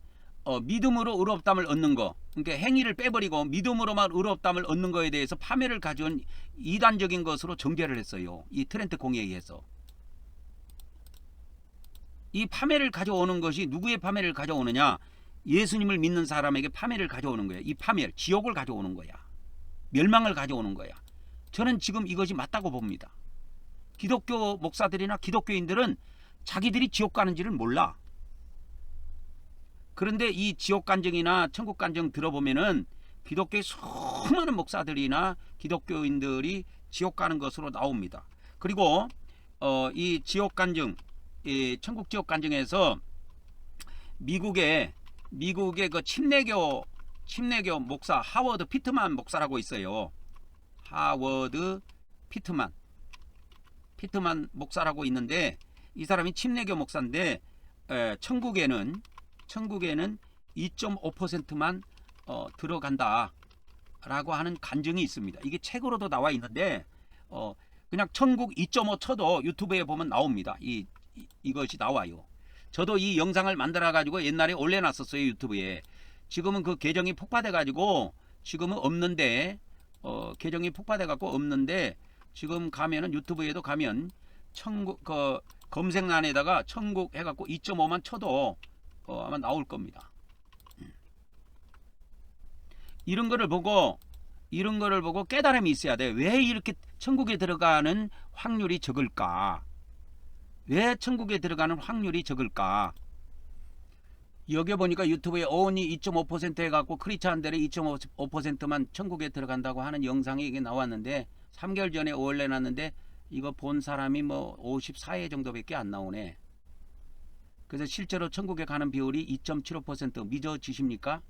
믿음으로 의롭다함을 얻는 거, 그러니까 행위를 빼버리고 믿음으로만 의롭다함을 얻는 거에 대해서 파멸을 가져온 이단적인 것으로 정죄를 했어요. 이 트렌트 공회에 의해서. 이 파멸을 가져오는 것이 누구의 파멸을 가져오느냐? 예수님을 믿는 사람에게 파멸을 가져오는 거예요. 이 파멸, 지옥을 가져오는 거야. 멸망을 가져오는 거야. 저는 지금 이것이 맞다고 봅니다. 기독교 목사들이나 기독교인들은 자기들이 지옥 가는지를 몰라. 그런데 이 지옥 간증이나 천국 간증 들어보면은 기독교의 수많은 목사들이나 기독교인들이 지옥 가는 것으로 나옵니다. 그리고 이 지옥 간증, 이 천국 지옥 간증에서 미국의 그 침례교 목사 하워드 피트만 목사라고 있어요. 하워드 피트만 목사라고 있는데, 이 사람이 침례교 목사인데 천국에는 2.5%만 들어간다라고 하는 간증이 있습니다. 이게 책으로도 나와 있는데 그냥 천국 2.5 쳐도 유튜브에 보면 나옵니다. 이것이 나와요. 저도 이 영상을 만들어 가지고 옛날에 올려놨었어요, 유튜브에. 지금은 그 계정이 폭파돼 가지고 지금은 없는데, 계정이 폭파돼 갖고 없는데, 지금 가면은 유튜브에도 가면 천국 검색란에다가 천국 해갖고 2.5만 쳐도 아마 나올 겁니다. 이런 거를 보고 깨달음이 있어야 돼. 왜 이렇게 천국에 들어가는 확률이 적을까? 왜 천국에 들어가는 확률이 적을까? 여기 보니까 유튜브에 어원이 2.5% 해갖고 크리스찬들이 2.5%만 천국에 들어간다고 하는 영상이 이게 나왔는데, 3개월 전에 올려놨는데 이거 본 사람이 뭐 54회 정도밖에 안 나오네. 그래서 실제로 천국에 가는 비율이 2.75% 믿어지십니까?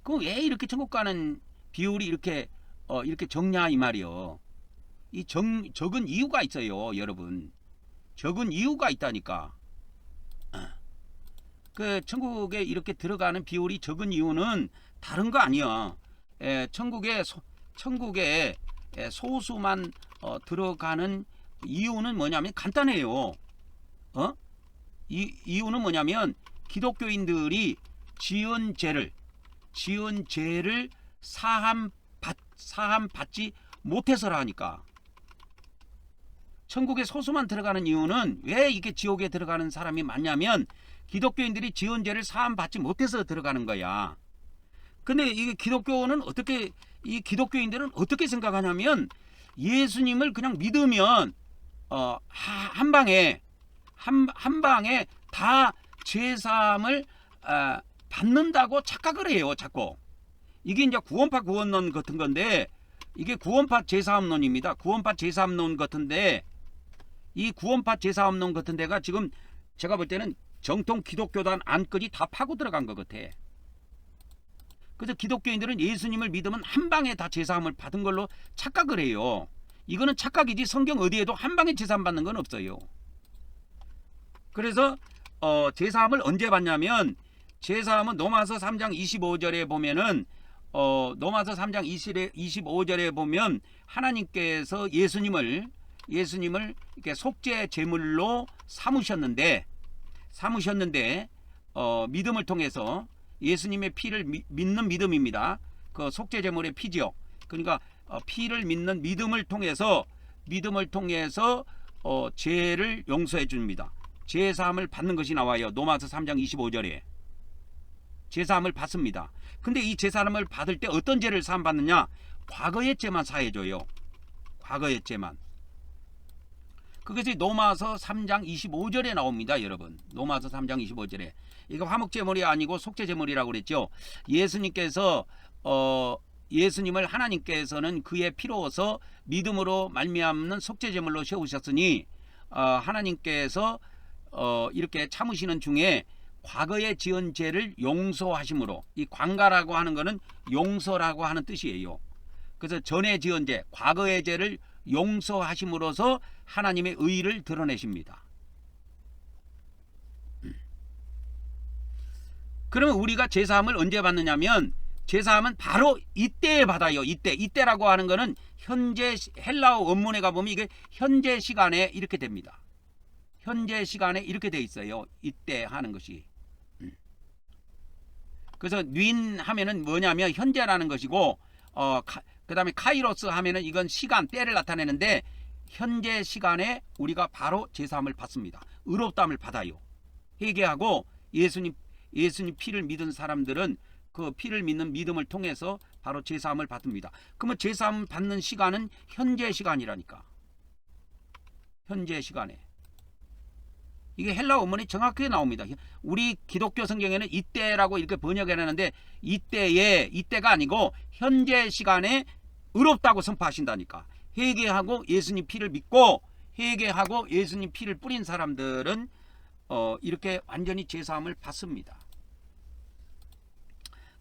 그럼 왜 이렇게 천국 가는 비율이 이렇게 적냐 이 말이요. 이 적은 이유가 있어요, 여러분. 적은 이유가 있다니까. 그 천국에 이렇게 들어가는 비율이 적은 이유는 다른 거 아니야. 천국에 소수만 들어가는 이유는 뭐냐면 간단해요. 이유는 뭐냐면 기독교인들이 지은 죄를 사함 받지 못해서라 하니까. 천국에 소수만 들어가는 이유는 왜 이게 지옥에 들어가는 사람이 많냐면 기독교인들이 지은 죄를 사함 받지 못해서 들어가는 거야. 근데 이게 이 기독교인들은 어떻게 생각하냐면, 예수님을 그냥 믿으면 한 방에 다 죄사함을 받는다고 착각을 해요, 자꾸. 이게 이제 구원파 구원론 같은 건데, 이게 구원파 죄사함론입니다. 구원파 죄사함론 같은데, 이 구원파 죄사함론 같은 데가 지금 제가 볼 때는 정통 기독교단 안까지 다 파고 들어간 것 같아. 그래서 기독교인들은 예수님을 믿으면 한 방에 다 죄사함을 받은 걸로 착각을 해요. 이거는 착각이지 성경 어디에도 한 방에 죄사함 받는 건 없어요. 그래서 죄사함을 언제 받냐면, 죄사함은 로마서 3장 25절에 보면은 로마서 3장 25절에 보면 하나님께서 예수님을 예수님을 이렇게 속죄 제물로 삼으셨는데 믿음을 통해서 예수님의 피를 믿는 믿음입니다. 그 속죄 제물의 피지요. 그러니까 피를 믿는 믿음을 통해서 죄를 용서해 줍니다. 죄 사함을 받는 것이 나와요. 로마서 3장 25절에 죄 사함을 받습니다. 근데 이 죄 사함을 받을 때 어떤 죄를 사함 받느냐? 과거의 죄만 사해 줘요. 과거의 죄만. 그것이 로마서 3장 25절에 나옵니다, 여러분. 로마서 3장 25절에. 이거 화목 제물이 아니고 속죄 제물이라고 그랬죠. 예수님을 하나님께서는 그의 피로서 믿음으로 말미암는 속죄 제물로 세우셨으니 하나님께서 이렇게 참으시는 중에 과거에 지은 죄를 용서하심으로, 이 관가라고 하는 것은 용서라고 하는 뜻이에요. 그래서 전에 지은 죄, 과거의 죄를 용서하심으로써 하나님의 의를 드러내십니다. 그러면 우리가 제사함을 언제 받느냐면, 제사함은 바로 이때에 받아요. 이때라고 하는 것은 현재, 헬라어 원문에 가보면 이게 현재 시간에 이렇게 됩니다. 현재 시간에 이렇게 돼 있어요. 이때 하는 것이. 그래서 윈 하면은 뭐냐면 현재라는 것이고, 그 다음에 카이로스 하면은 이건 시간, 때를 나타내는데, 현재 시간에 우리가 바로 제사함을 받습니다. 의롭다함을 받아요. 회개하고 예수님 피를 믿은 사람들은 그 피를 믿는 믿음을 통해서 바로 제사함을 받습니다. 그러면 제사함 받는 시간은 현재 시간이라니까. 현재 시간에. 이게 헬라 원문이 정확하게 나옵니다. 우리 기독교 성경에는 이때라고 이렇게 번역해놨는데, 이때가 아니고 현재 시간에 의롭다고 선포하신다니까. 회개하고 예수님 피를 믿고 회개하고 예수님 피를 뿌린 사람들은 이렇게 완전히 제사함을 받습니다.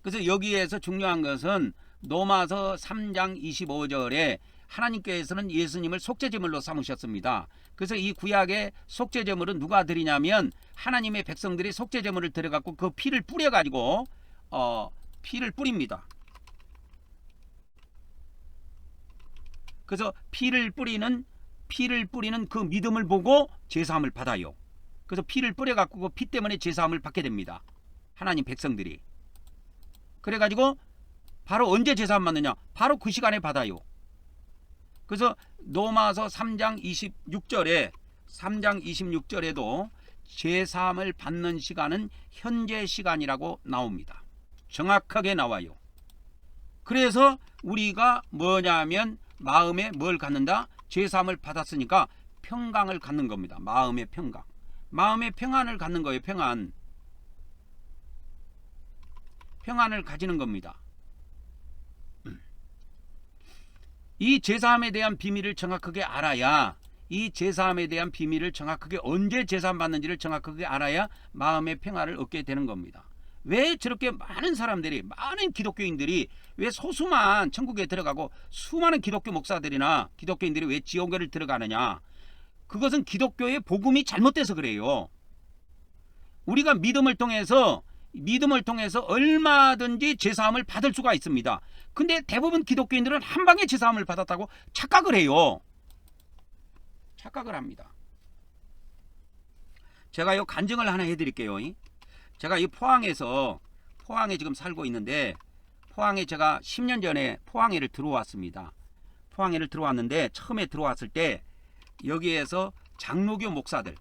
그래서 여기에서 중요한 것은 로마서 3장 25절에 하나님께서는 예수님을 속죄제물로 삼으셨습니다. 그래서 이 구약의 속죄제물은 누가 드리냐면 하나님의 백성들이 속죄제물을 드려갖고 그 피를 뿌려가지고 피를 뿌립니다. 그래서 피를 뿌리는 그 믿음을 보고 제사함을 받아요. 그래서 피를 뿌려갖고 그 피 때문에 제사함을 받게 됩니다. 하나님 백성들이. 그래가지고 바로 언제 제사함 받느냐? 바로 그 시간에 받아요. 그래서 로마서 3장 26절에도 제사함을 받는 시간은 현재 시간이라고 나옵니다. 정확하게 나와요. 그래서 우리가 뭐냐면 마음에 뭘 갖는다? 제사함을 받았으니까 평강을 갖는 겁니다. 마음의 평강. 마음의 평안을 갖는 거예요. 평안을 가지는 겁니다. 이 제사함에 대한 비밀을 정확하게 알아야, 언제 제사함 받는지를 정확하게 알아야 마음의 평안을 얻게 되는 겁니다. 왜 저렇게 많은 기독교인들이 왜 소수만 천국에 들어가고 수많은 기독교 목사들이나 기독교인들이 왜 지옥을 들어가느냐? 그것은 기독교의 복음이 잘못돼서 그래요. 우리가 믿음을 통해서 얼마든지 제사함을 받을 수가 있습니다. 근데 대부분 기독교인들은 한 방에 제사함을 받았다고 착각을 해요. 착각을 합니다. 제가 요 간증을 하나 해드릴게요. 제가 이 포항에 지금 살고 있는데, 포항에 제가 10년 전에 포항에를 들어왔습니다. 포항에를 들어왔는데, 처음에 들어왔을 때 여기에서 장로교 목사들,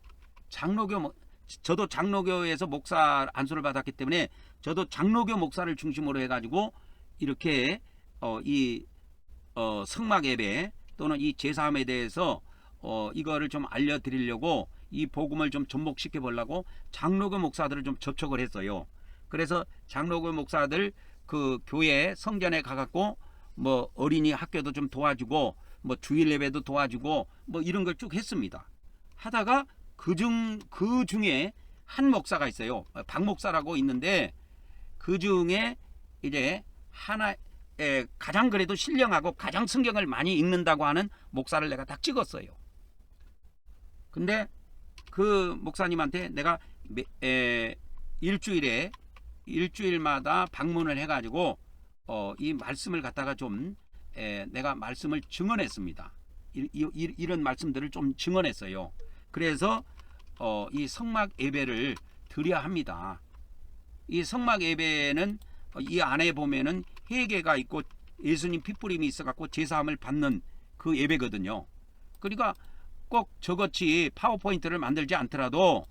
저도 장로교에서 목사 안수를 받았기 때문에 저도 장로교 목사를 중심으로 해가지고 이렇게 성막 예배 또는 이 제사함에 대해서 이거를 좀 알려드리려고, 이 복음을 좀 접목시켜 보려고 장로교 목사들을 좀 접촉을 했어요. 그래서 장로교 목사들 그 교회 성전에 가갖고 뭐 어린이 학교도 좀 도와주고 뭐 주일 예배도 도와주고 뭐 이런 걸 쭉 했습니다. 하다가 그 중에 한 목사가 있어요. 박 목사라고 있는데, 그 중에 이제 가장 그래도 신령하고 가장 성경을 많이 읽는다고 하는 목사를 내가 딱 찍었어요. 근데 그 목사님한테 내가 일주일마다 방문을 해가지고 이 말씀을 갖다가 좀 내가 말씀을 증언했습니다. 이런 말씀들을 좀 증언했어요. 그래서 이 성막 예배를 드려야 합니다. 이 성막 예배는 이 안에 보면은 회개가 있고 예수님 핏부림이 있어갖고 제사함을 받는 그 예배거든요. 그러니까 꼭 저같이 파워포인트를 만들지 않더라도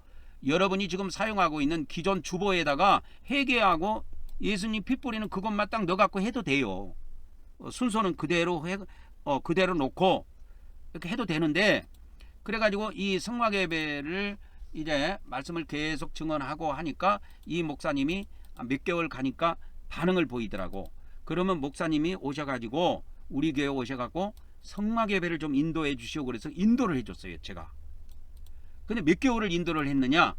여러분이 지금 사용하고 있는 기존 주보에다가 회개하고 예수님 핏부리는 그것만 딱 넣어갖고 해도 돼요. 순서는 그대로 그대로 놓고 이렇게 해도 되는데, 그래가지고 이 성막 예배를 이제 말씀을 계속 증언하고 하니까 이 목사님이 몇 개월 가니까 반응을 보이더라고. 그러면 목사님이 오셔가지고 우리 교회 오셔가지고 성막 예배를 좀 인도해 주시오. 그래서 인도를 해줬어요, 제가. 근데 몇 개월을 인도를 했느냐?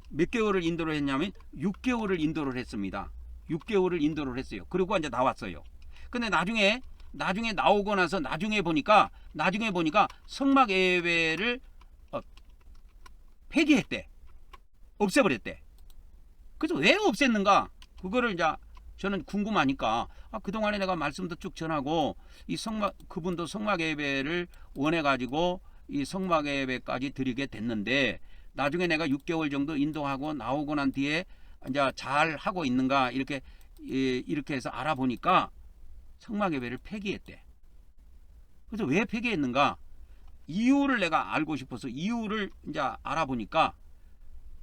몇 개월을 인도를 했냐면 6개월을 인도를 했습니다. 6개월을 인도를 했어요. 그리고 이제 나왔어요. 근데 나중에 나오고 나서 나중에 보니까 성막 예배를 폐기했대. 없애버렸대. 그래서 왜 없앴는가? 그거를 이제 저는 궁금하니까 그동안에 내가 말씀도 쭉 전하고 이 그분도 성막 예배를 원해 가지고 이 성막 예배까지 드리게 됐는데, 나중에 내가 6개월 정도 인도하고 나오고 난 뒤에 이제 잘 하고 있는가 이렇게 해서 알아보니까 성막 예배를 폐기했대. 그래서 왜 폐기했는가? 이유를 내가 알고 싶어서 이유를 이제 알아보니까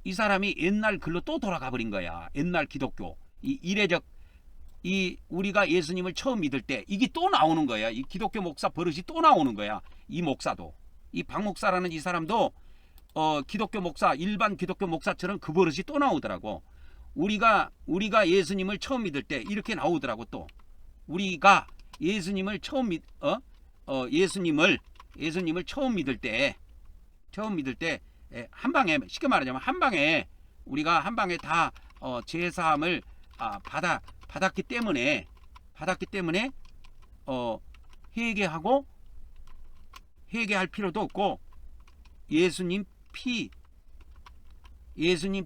이 사람이 옛날 글로 또 돌아가 버린 거야. 옛날 기독교 이 이례적 우리가 예수님을 처음 믿을 때 이게 또 나오는 거야. 이 기독교 목사 버릇이 또 나오는 거야. 이 목사도, 이 박 목사라는 이 사람도 기독교 목사, 일반 기독교 목사처럼 그 버릇이 또 나오더라고. 우리가 예수님을 처음 믿을 때 이렇게 나오더라고. 또 우리가 예수님을 처음 예수님을 처음 믿을 때 한 방에, 쉽게 말하자면 한 방에 우리가 한 방에 다 제사함을 받았기 때문에 회개할 필요도 없고 예수님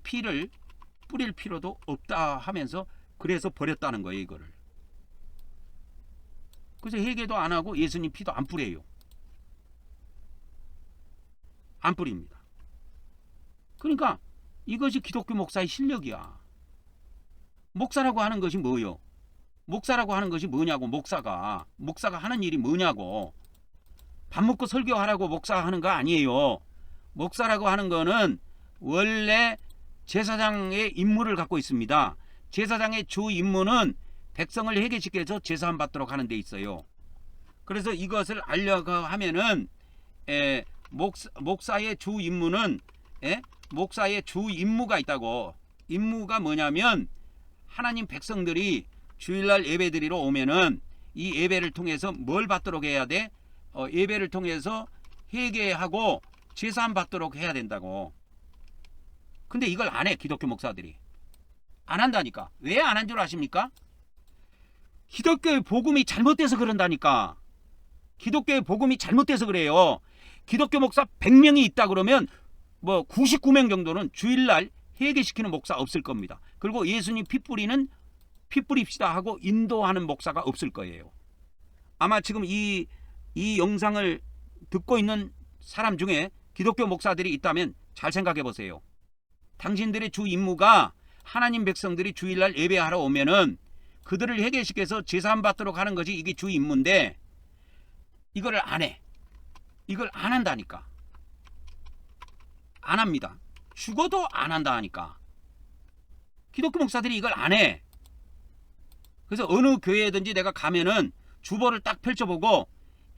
피를 뿌릴 필요도 없다 하면서 그래서 버렸다는 거예요, 이거를. 그래서 회개도 안 하고 예수님 피도 안 뿌려요. 안 뿌립니다. 그러니까 이것이 기독교 목사의 실력이야. 목사라고 하는 것이 뭐요? 목사라고 하는 것이 뭐냐고. 목사가 하는 일이 뭐냐고. 밥 먹고 설교하라고 목사가 하는 거 아니에요. 목사라고 하는 거는 원래 제사장의 임무를 갖고 있습니다. 제사장의 주 임무는 백성을 회개시켜서 제사함 받도록 하는 데 있어요. 그래서 이것을 알려고 하면은 목사의 주 임무는 목사의 주 임무가 있다고. 임무가 뭐냐면 하나님 백성들이 주일날 예배드리러 오면은 이 예배를 통해서 뭘 받도록 해야 돼? 예배를 통해서 회개하고 제사함 받도록 해야 된다고. 근데 이걸 안 해, 기독교 목사들이. 안 한다니까. 왜 안 한 줄 아십니까? 기독교의 복음이 잘못돼서 그런다니까. 기독교의 복음이 잘못돼서 그래요. 기독교 목사 100명이 있다 그러면 뭐 99명 정도는 주일날 회개시키는 목사 없을 겁니다. 그리고 예수님 피 뿌립시다 하고 인도하는 목사가 없을 거예요. 아마 지금 이 영상을 듣고 있는 사람 중에 기독교 목사들이 있다면 잘 생각해 보세요. 당신들의 주 임무가 하나님 백성들이 주일날 예배하러 오면은 그들을 회개시켜서 제사함 받도록 하는 것이 이게 주 임무인데 이거를 안 해. 이걸 안 한다니까. 안 합니다. 죽어도 안 한다 하니까. 기독교 목사들이 이걸 안 해. 그래서 어느 교회든지 내가 가면은 주보를 딱 펼쳐보고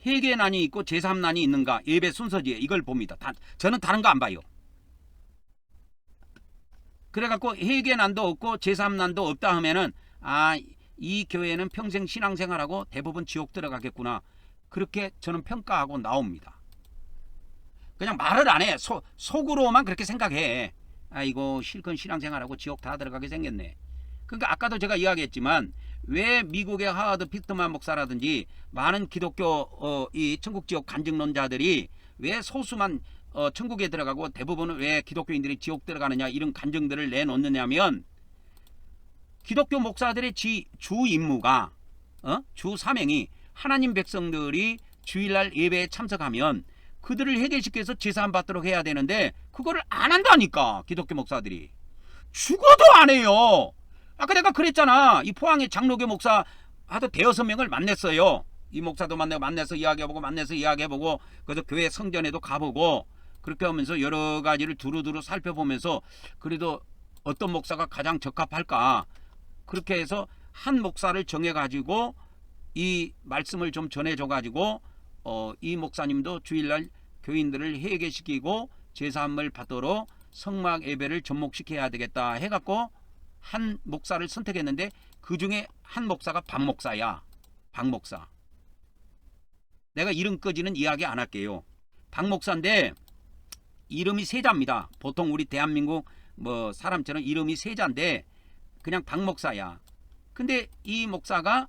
회개난이 있고 제사함난이 있는가, 예배 순서지에 이걸 봅니다. 저는 다른 거 안 봐요. 그래갖고 회개난도 없고 제사함난도 없다 하면은 이 교회는 평생 신앙생활하고 대부분 지옥 들어가겠구나. 그렇게 저는 평가하고 나옵니다. 그냥 말을 안 해. 속으로만 그렇게 생각해. 이거 실컷 신앙생활하고 지옥 다 들어가게 생겼네. 그러니까 아까도 제가 이야기했지만 왜 미국의 하워드 피트만 목사라든지 많은 기독교 이 천국지옥 간증론자들이 왜 소수만 천국에 들어가고 대부분은 왜 기독교인들이 지옥 들어가느냐 이런 간증들을 내놓느냐면 기독교 목사들의 주 임무가 주 사명이 하나님 백성들이 주일날 예배에 참석하면 그들을 해결시켜서 제사함 받도록 해야 되는데 그거를 안 한다니까. 기독교 목사들이 죽어도 안 해요. 아까 내가 그랬잖아. 이 포항의 장로교 목사 하도 대여섯 명을 만났어요. 이 목사도 만나서 이야기해보고 만나서 이야기해보고 그래서 교회 성전에도 가보고 그렇게 하면서 여러 가지를 두루두루 살펴보면서 그래도 어떤 목사가 가장 적합할까 그렇게 해서 한 목사를 정해가지고 이 말씀을 좀 전해줘가지고 이 목사님도 주일날 교인들을 회개시키고 제사함을 받도록 성막 예배를 접목시켜야 되겠다 해갖고 한 목사를 선택했는데 그 중에 한 목사가 박 목사야. 박 목사. 내가 이름까지는 이야기 안 할게요. 박 목사인데 이름이 세자입니다. 보통 우리 대한민국 뭐 사람처럼 이름이 세자인데 그냥 박 목사야. 근데 이 목사가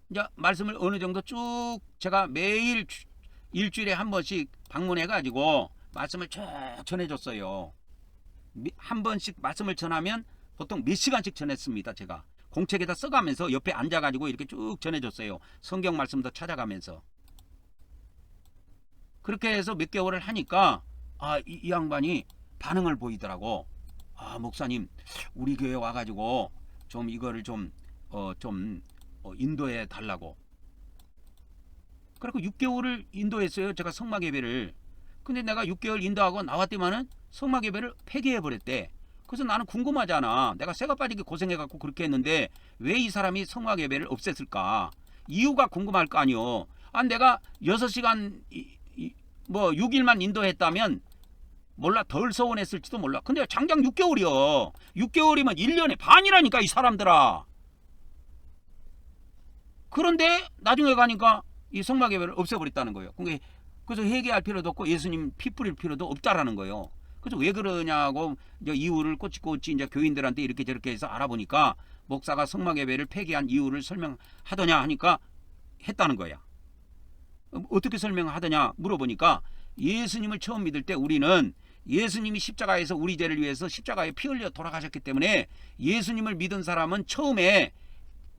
이제 말씀을 어느 정도 쭉 제가 매일 일주일에 한 번씩 방문해가지고 말씀을 쭉 전해줬어요. 한 번씩 말씀을 전하면 보통 몇 시간씩 전했습니다. 제가 공책에다 써가면서 옆에 앉아가지고 이렇게 쭉 전해줬어요. 성경 말씀도 찾아가면서. 그렇게 해서 몇 개월을 하니까 이 양반이 반응을 보이더라고. 목사님 우리 교회 와가지고 좀 이거를 좀 인도해 달라고. 그래서 6개월을 인도했어요. 제가 성막 예배를. 근데 내가 6개월 인도하고 나왔더만은 성막 예배를 폐기해 버렸대. 그래서 나는 궁금하잖아. 내가 새가 빠지게 고생해갖고 그렇게 했는데 왜 이 사람이 성막 예배를 없앴을까? 이유가 궁금할 거 아니요. 내가 6시간 뭐 6일만 인도했다면 몰라 덜 서운했을지도 몰라. 근데 장장 6개월이요. 6개월이면 1년에 반이라니까 이 사람들아. 그런데 나중에 가니까 이 성막 예배를 없애버렸다는 거예요. 그래서 회개할 필요도 없고 예수님 피 뿌릴 필요도 없다라는 거예요. 그래서 왜 그러냐고 이제 이유를 꼬치꼬치 이제 교인들한테 이렇게 저렇게 해서 알아보니까 목사가 성막 예배를 폐기한 이유를 설명하더냐 하니까 했다는 거야. 어떻게 설명하더냐 물어보니까 예수님을 처음 믿을 때 우리는 예수님이 십자가에서 우리 죄를 위해서 십자가에 피 흘려 돌아가셨기 때문에 예수님을 믿은 사람은 처음에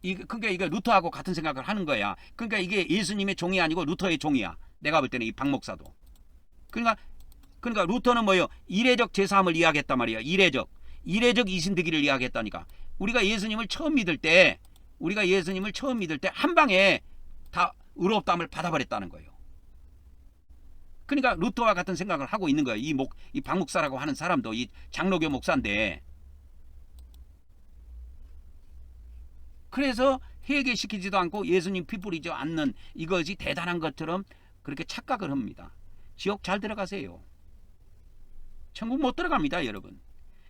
그러니까 이게 루터하고 같은 생각을 하는 거야. 그러니까 이게 예수님의 종이 아니고 루터의 종이야. 내가 볼 때는 이 박 목사도. 그러니까 루터는 뭐예요? 이례적 제사함을 이야기했단 말이야. 이례적 이신득이를 이야기했다니까. 우리가 예수님을 처음 믿을 때 한 방에 다 의롭다함을 받아버렸다는 거예요. 그러니까 루터와 같은 생각을 하고 있는 거예요. 이 박 목사라고 하는 사람도 이 장로교 목사인데. 그래서 회개시키지도 않고 예수님 피 뿌리지 않는 이것이 대단한 것처럼 그렇게 착각을 합니다. 지옥 잘 들어가세요. 천국 못 들어갑니다, 여러분.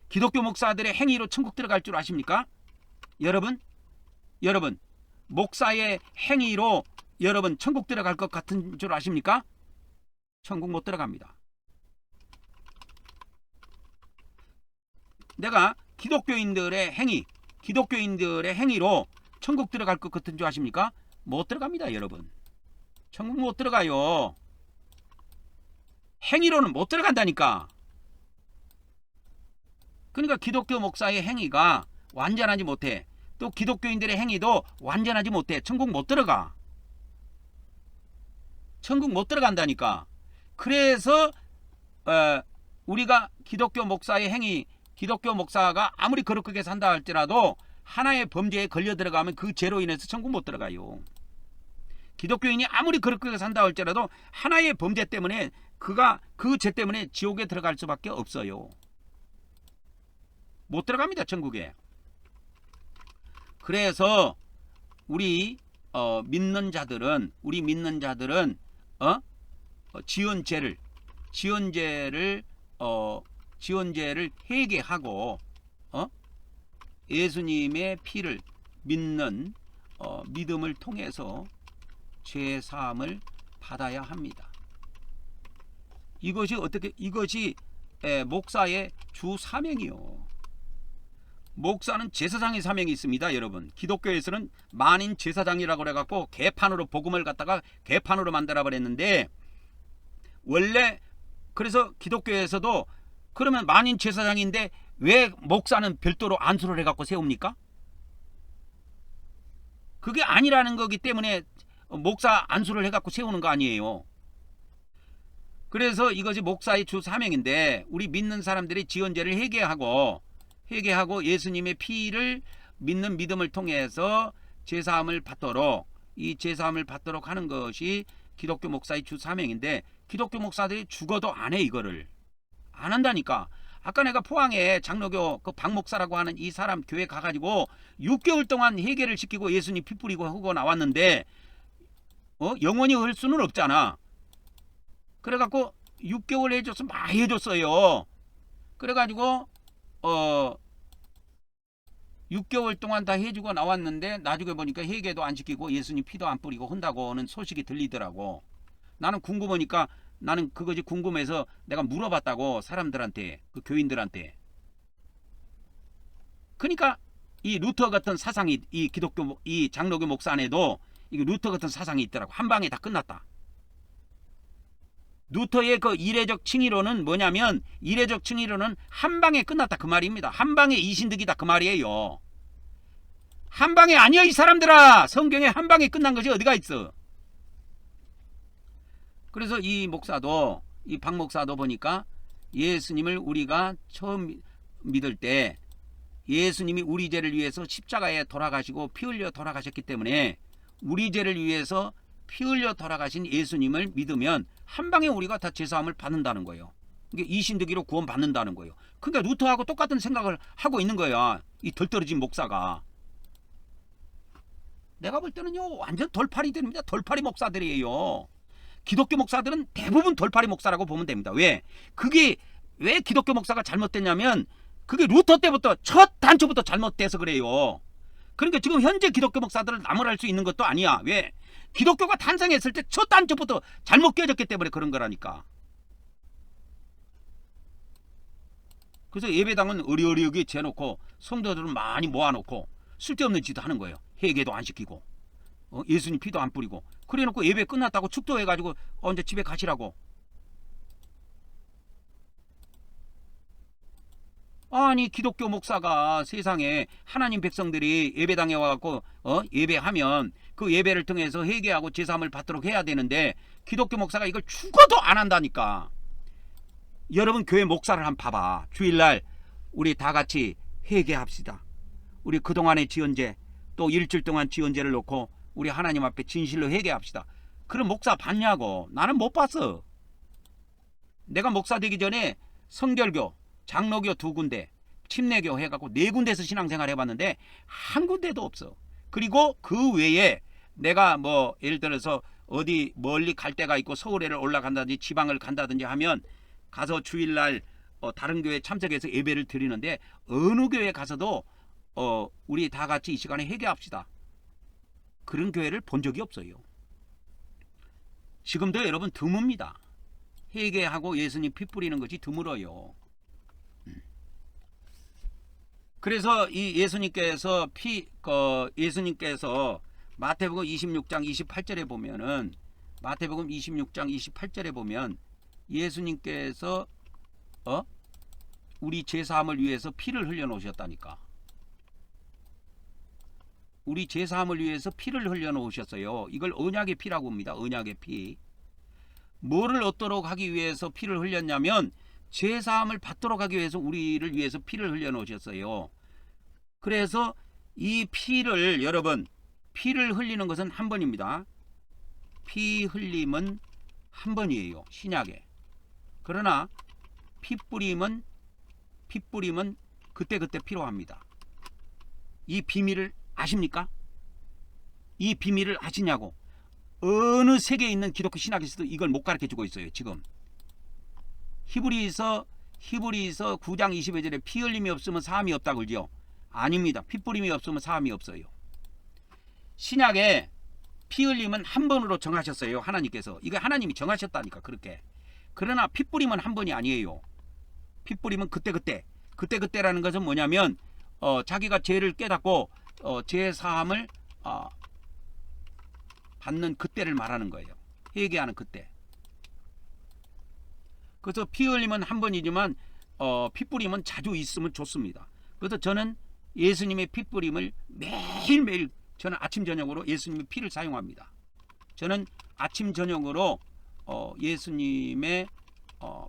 기독교 목사들의 행위로 천국 들어갈 줄 아십니까? 여러분, 목사의 행위로 여러분 천국 들어갈 것 같은 줄 아십니까? 천국 못 들어갑니다. 내가 기독교인들의 행위로 천국 들어갈 것 같은 줄 아십니까? 못 들어갑니다, 여러분. 천국 못 들어가요. 행위로는 못 들어간다니까. 그러니까 기독교 목사의 행위가 완전하지 못해. 또 기독교인들의 행위도 완전하지 못해. 천국 못 들어가. 천국 못 들어간다니까. 그래서 우리가 기독교 목사의 행위, 기독교 목사가 아무리 거룩하게 산다 할지라도 하나의 범죄에 걸려 들어가면 그 죄로 인해서 천국 못 들어가요. 기독교인이 아무리 거룩하게 산다 할지라도 하나의 범죄 때문에 그가 그 죄 때문에 지옥에 들어갈 수밖에 없어요. 못 들어갑니다, 천국에. 그래서 우리 믿는 자들은 지은 죄를 회개하고 예수님의 피를 믿는 믿음을 통해서 죄 사함을 받아야 합니다. 이것이 목사의 주 사명이요. 목사는 제사장의 사명이 있습니다, 여러분. 기독교에서는 만인 제사장이라고 그래갖고 개판으로 복음을 갖다가 개판으로 만들어 버렸는데, 원래 그래서 기독교에서도 그러면 만인 제사장인데 왜 목사는 별도로 안수를 해갖고 세웁니까? 그게 아니라는 거기 때문에 목사 안수를 해갖고 세우는 거 아니에요. 그래서 이것이 목사의 주 사명인데 우리 믿는 사람들이 지언죄를 회개하고 예수님의 피를 믿는 믿음을 통해서 제사함을 받도록 이 제사함을 받도록 하는 것이 기독교 목사의 주 사명인데 기독교 목사들이 죽어도 안 해. 이거를 안 한다니까. 아까 내가 포항에 장로교 그 박 목사라고 하는 이 사람 교회 가가지고 6개월 동안 회개를 시키고 예수님 피 뿌리고 하고 나왔는데 영원히 할 수는 없잖아. 그래갖고 6개월 해줘서 많이 해줬어요. 그래가지고 6개월 동안 다 해주고 나왔는데 나중에 보니까 회개도 안 시키고 예수님 피도 안 뿌리고 한다고는 소식이 들리더라고. 나는 궁금하니까 나는 그것이 궁금해서 내가 물어봤다고 사람들한테 그 교인들한테. 그러니까 이 루터 같은 사상이 이 기독교 이 장로교 목사 안에도 이 루터 같은 사상이 있더라고. 한 방에 다 끝났다. 루터의 그 이례적 칭의론은 뭐냐면 이례적 칭의론은 한 방에 끝났다 그 말입니다. 한 방에 이신득이다 그 말이에요. 한 방에 아니야 이 사람들아. 성경에 한 방에 끝난 것이 어디가 있어. 그래서 이 목사도 이 박 목사도 보니까 예수님을 우리가 처음 믿을 때 예수님이 우리 죄를 위해서 십자가에 돌아가시고 피 흘려 돌아가셨기 때문에 우리 죄를 위해서 피 흘려 돌아가신 예수님을 믿으면 한 방에 우리가 다 제사함을 받는다는 거예요. 이게 이신득이로 구원 받는다는 거예요. 그러니까 루터하고 똑같은 생각을 하고 있는 거야. 이 덜떨어진 목사가. 내가 볼 때는요 완전 돌팔이들입니다. 돌팔이 목사들이에요. 기독교 목사들은 대부분 돌팔이 목사라고 보면 됩니다. 왜? 그게 왜 기독교 목사가 잘못됐냐면 그게 루터 때부터 첫 단초부터 잘못돼서 그래요. 그러니까 지금 현재 기독교 목사들을 나무랄 수 있는 것도 아니야. 왜? 기독교가 탄생했을 때 첫 단초부터 잘못 깨졌기 때문에 그런 거라니까. 그래서 예배당은 어리어리하게 재놓고 성도들을 많이 모아놓고 쓸데없는 짓도 하는 거예요. 회개도 안 시키고 예수님 피도 안 뿌리고 그래놓고 예배 끝났다고 축도해가지고 이제 집에 가시라고. 아니 기독교 목사가 세상에 하나님 백성들이 예배당에 와갖고 예배하면 그 예배를 통해서 회개하고 제사함을 받도록 해야 되는데 기독교 목사가 이걸 죽어도 안 한다니까. 여러분 교회 목사를 한번 봐봐. 주일날 우리 다 같이 회개합시다. 우리 그동안의 지언죄 또 일주일 동안 지언죄를 놓고 우리 하나님 앞에 진실로 회개합시다. 그런 목사 봤냐고. 나는 못 봤어. 내가 목사 되기 전에 성결교 장로교 2군데 침례교 해갖고 4군데서 신앙생활 해봤는데 한 군데도 없어. 그리고 그 외에 내가 뭐 예를 들어서 어디 멀리 갈 데가 있고 서울에를 올라간다든지 지방을 간다든지 하면 가서 주일날 다른 교회 참석해서 예배를 드리는데 어느 교회 가서도 우리 다 같이 이 시간에 회개합시다. 그런 교회를 본 적이 없어요. 지금도 여러분 드뭅니다. 회개하고 예수님 피 뿌리는 것이 드물어요. 그래서 이 예수님께서 예수님께서 마태복음 26장 28절에 보면은 마태복음 26장 28절에 보면 예수님께서 우리 제사함을 위해서 피를 흘려 놓으셨다니까. 우리 제사함을 위해서 피를 흘려 놓으셨어요. 이걸 언약의 피라고 합니다. 언약의 피. 뭐를 얻도록 하기 위해서 피를 흘렸냐면 제사함을 받도록 하기 위해서 우리를 위해서 피를 흘려 놓으셨어요. 그래서 이 피를 여러분 피를 흘리는 것은 한 번입니다. 피 흘림은 한 번이에요. 신약에. 그러나 피 뿌림은 그때그때 필요합니다. 이 비밀을 아십니까? 이 비밀을 아시냐고. 어느 세계에 있는 기독교 신학에서도 이걸 못 가르쳐주고 있어요. 지금 히브리서 9장 22절에 피 흘림이 없으면 사함이 없다고 그러죠. 아닙니다. 피 뿌림이 없으면 사함이 없어요. 신약에 피 흘림은 한 번으로 정하셨어요. 하나님께서. 이거 하나님이 정하셨다니까 그렇게. 그러나 피 뿌림은 한 번이 아니에요. 피 뿌림은 그때라는 것은 뭐냐면 자기가 죄를 깨닫고 죄 사함을 받는 그때를 말하는 거예요. 회개하는 그때. 그래서 피 흘림은 한 번이지만 피 뿌림은 자주 있으면 좋습니다. 그래서 저는 예수님의 피 뿌림을 매일매일 저는 아침 저녁으로 예수님의 피를 사용합니다. 저는 아침 저녁으로 예수님의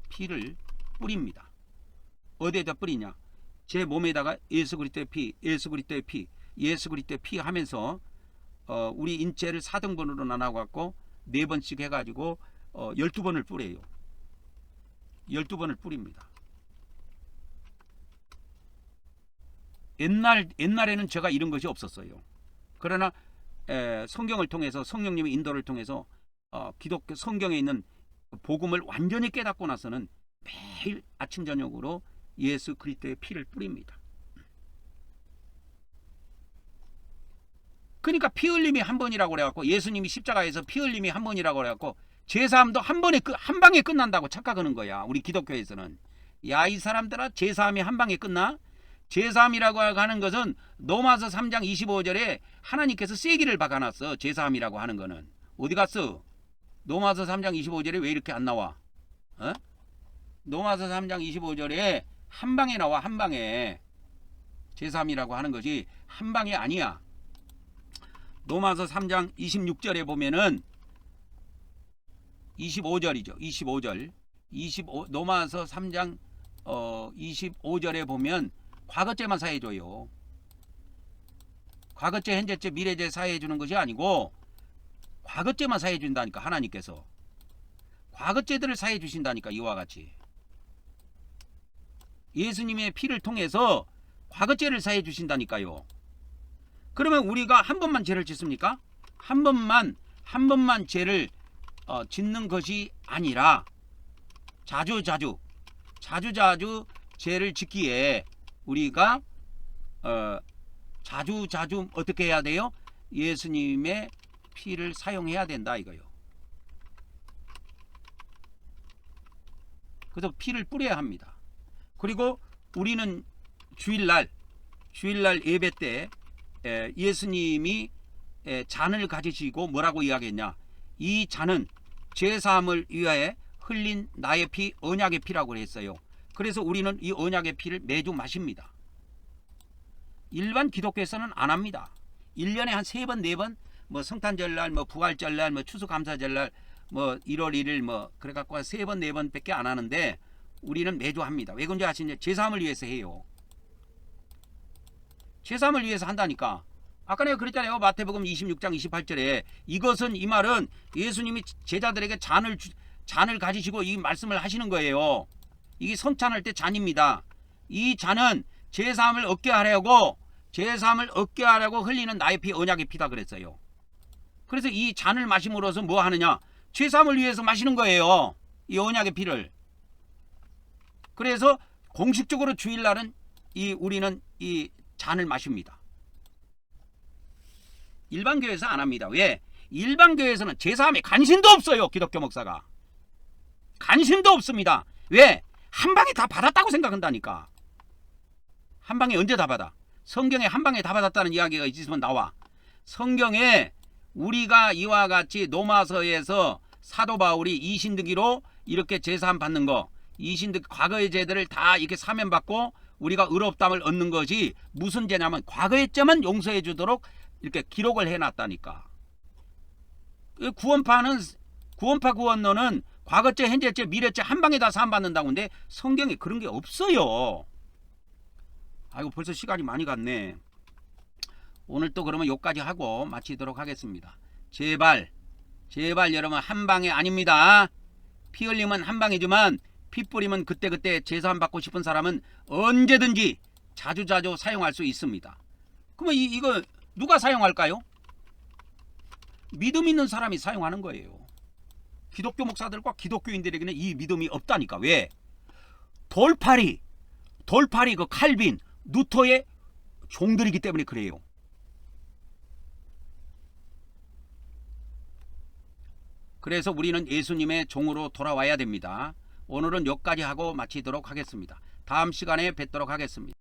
피를 뿌립니다. 어디에다 뿌리냐? 제 몸에다가 예수 그리스도의 피, 예수 그리스도의 피, 예수 그리스도의 피 하면서 우리 인체를 4등분으로 나눠 갖고 4번씩 해가지고 12번을 뿌려요. 12번을 뿌립니다. 옛날에는 제가 이런 것이 없었어요. 그러나 성경을 통해서 성령님의 인도를 통해서 기독교 성경에 있는 복음을 완전히 깨닫고 나서는 매일 아침 저녁으로 예수 그리스도의 피를 뿌립니다. 그러니까 피 흘림이 한 번이라고 그래갖고 예수님이 십자가에서 피 흘림이 한 번이라고 그래갖고 제사함도 한 방에 끝난다고 착각하는 거야. 우리 기독교에서는. 야, 이 사람들아, 제사함이 한 방에 끝나? 제사함이라고 하는 것은 로마서 3장 25절에 하나님께서 세기를 박아놨어. 제사함이라고 하는 거는. 어디 갔어? 로마서 3장 25절에 왜 이렇게 안 나와? 로마서 3장 25절에 한 방에 나와. 한 방에. 제사함이라고 하는 것이 한 방에 아니야. 로마서 3장 26절에 보면은 25절이죠. 25절. 로마서 3장 25절에 보면 과거죄만 사해줘요. 과거죄, 현재죄, 미래죄 사해주는 것이 아니고 과거죄만 사해준다니까. 하나님께서 과거죄들을 사해주신다니까. 이와 같이 예수님의 피를 통해서 과거죄를 사해주신다니까요. 그러면 우리가 한 번만 죄를 짓습니까? 한 번만 죄를 짓는 것이 아니라 자주 죄를 짓기에 우리가 자주 어떻게 해야 돼요? 예수님의 피를 사용해야 된다 이거요. 그래서 피를 뿌려야 합니다. 그리고 우리는 주일날 예배 때 예수님이 잔을 가지시고 뭐라고 이야기했냐? 이 잔은 죄사함을 위하여 흘린 나의 피, 언약의 피라고 했어요. 그래서 우리는 이 언약의 피를 매주 마십니다. 일반 기독교에서는 안 합니다. 1년에 한 3번 4번 뭐 성탄절날, 뭐 부활절날, 뭐 추수감사절날, 뭐 1월 1일 뭐 그래 갖고 3번 4번밖에 안 하는데 우리는 매주 합니다. 왜 그런지 아시냐? 제사함을 위해서 해요. 제사함을 위해서 한다니까. 아까 내가 그랬잖아요. 마태복음 26장 28절에 이것은, 이 말은 예수님이 제자들에게 잔을 가지시고 이 말씀을 하시는 거예요. 이게 성찬할 때 잔입니다. 이 잔은 제사함을 얻게 하려고 흘리는 나의 피, 언약의 피다 그랬어요. 그래서 이 잔을 마심으로써 뭐 하느냐? 제사함을 위해서 마시는 거예요. 이 언약의 피를. 그래서 공식적으로 주일날은 우리는 이 잔을 마십니다. 일반 교회에서 안 합니다. 왜? 일반 교회에서는 제사함에 관심도 없어요. 기독교 목사가. 관심도 없습니다. 왜? 한 방에 다 받았다고 생각한다니까. 한 방에 언제 다 받아? 성경에 한 방에 다 받았다는 이야기가 있으면 나와. 성경에 우리가 이와 같이 로마서에서 사도 바울이 이신득이로 이렇게 제사함 받는 거, 이신득 과거의 죄들을 다 이렇게 사면받고 우리가 의롭다함을 얻는 것이 무슨 죄냐면 과거의 죄만 용서해 주도록 이렇게 기록을 해놨다니까. 구원론은 과거죄, 현재죄, 미래죄 한 방에 다 사함받는다고 하는데 성경에 그런 게 없어요. 아이고, 벌써 시간이 많이 갔네. 오늘 또 그러면 여기까지 하고 마치도록 하겠습니다. 제발 여러분, 한 방에 아닙니다. 피 흘림은 한 방이지만 피 뿌리면 그때그때 제사함 받고 싶은 사람은 언제든지 자주 사용할 수 있습니다. 그러면 이거 누가 사용할까요? 믿음 있는 사람이 사용하는 거예요. 기독교 목사들과 기독교인들에게는 이 믿음이 없다니까. 왜? 돌팔이 그 칼빈, 루터의 종들이기 때문에 그래요. 그래서 우리는 예수님의 종으로 돌아와야 됩니다. 오늘은 여기까지 하고 마치도록 하겠습니다. 다음 시간에 뵙도록 하겠습니다.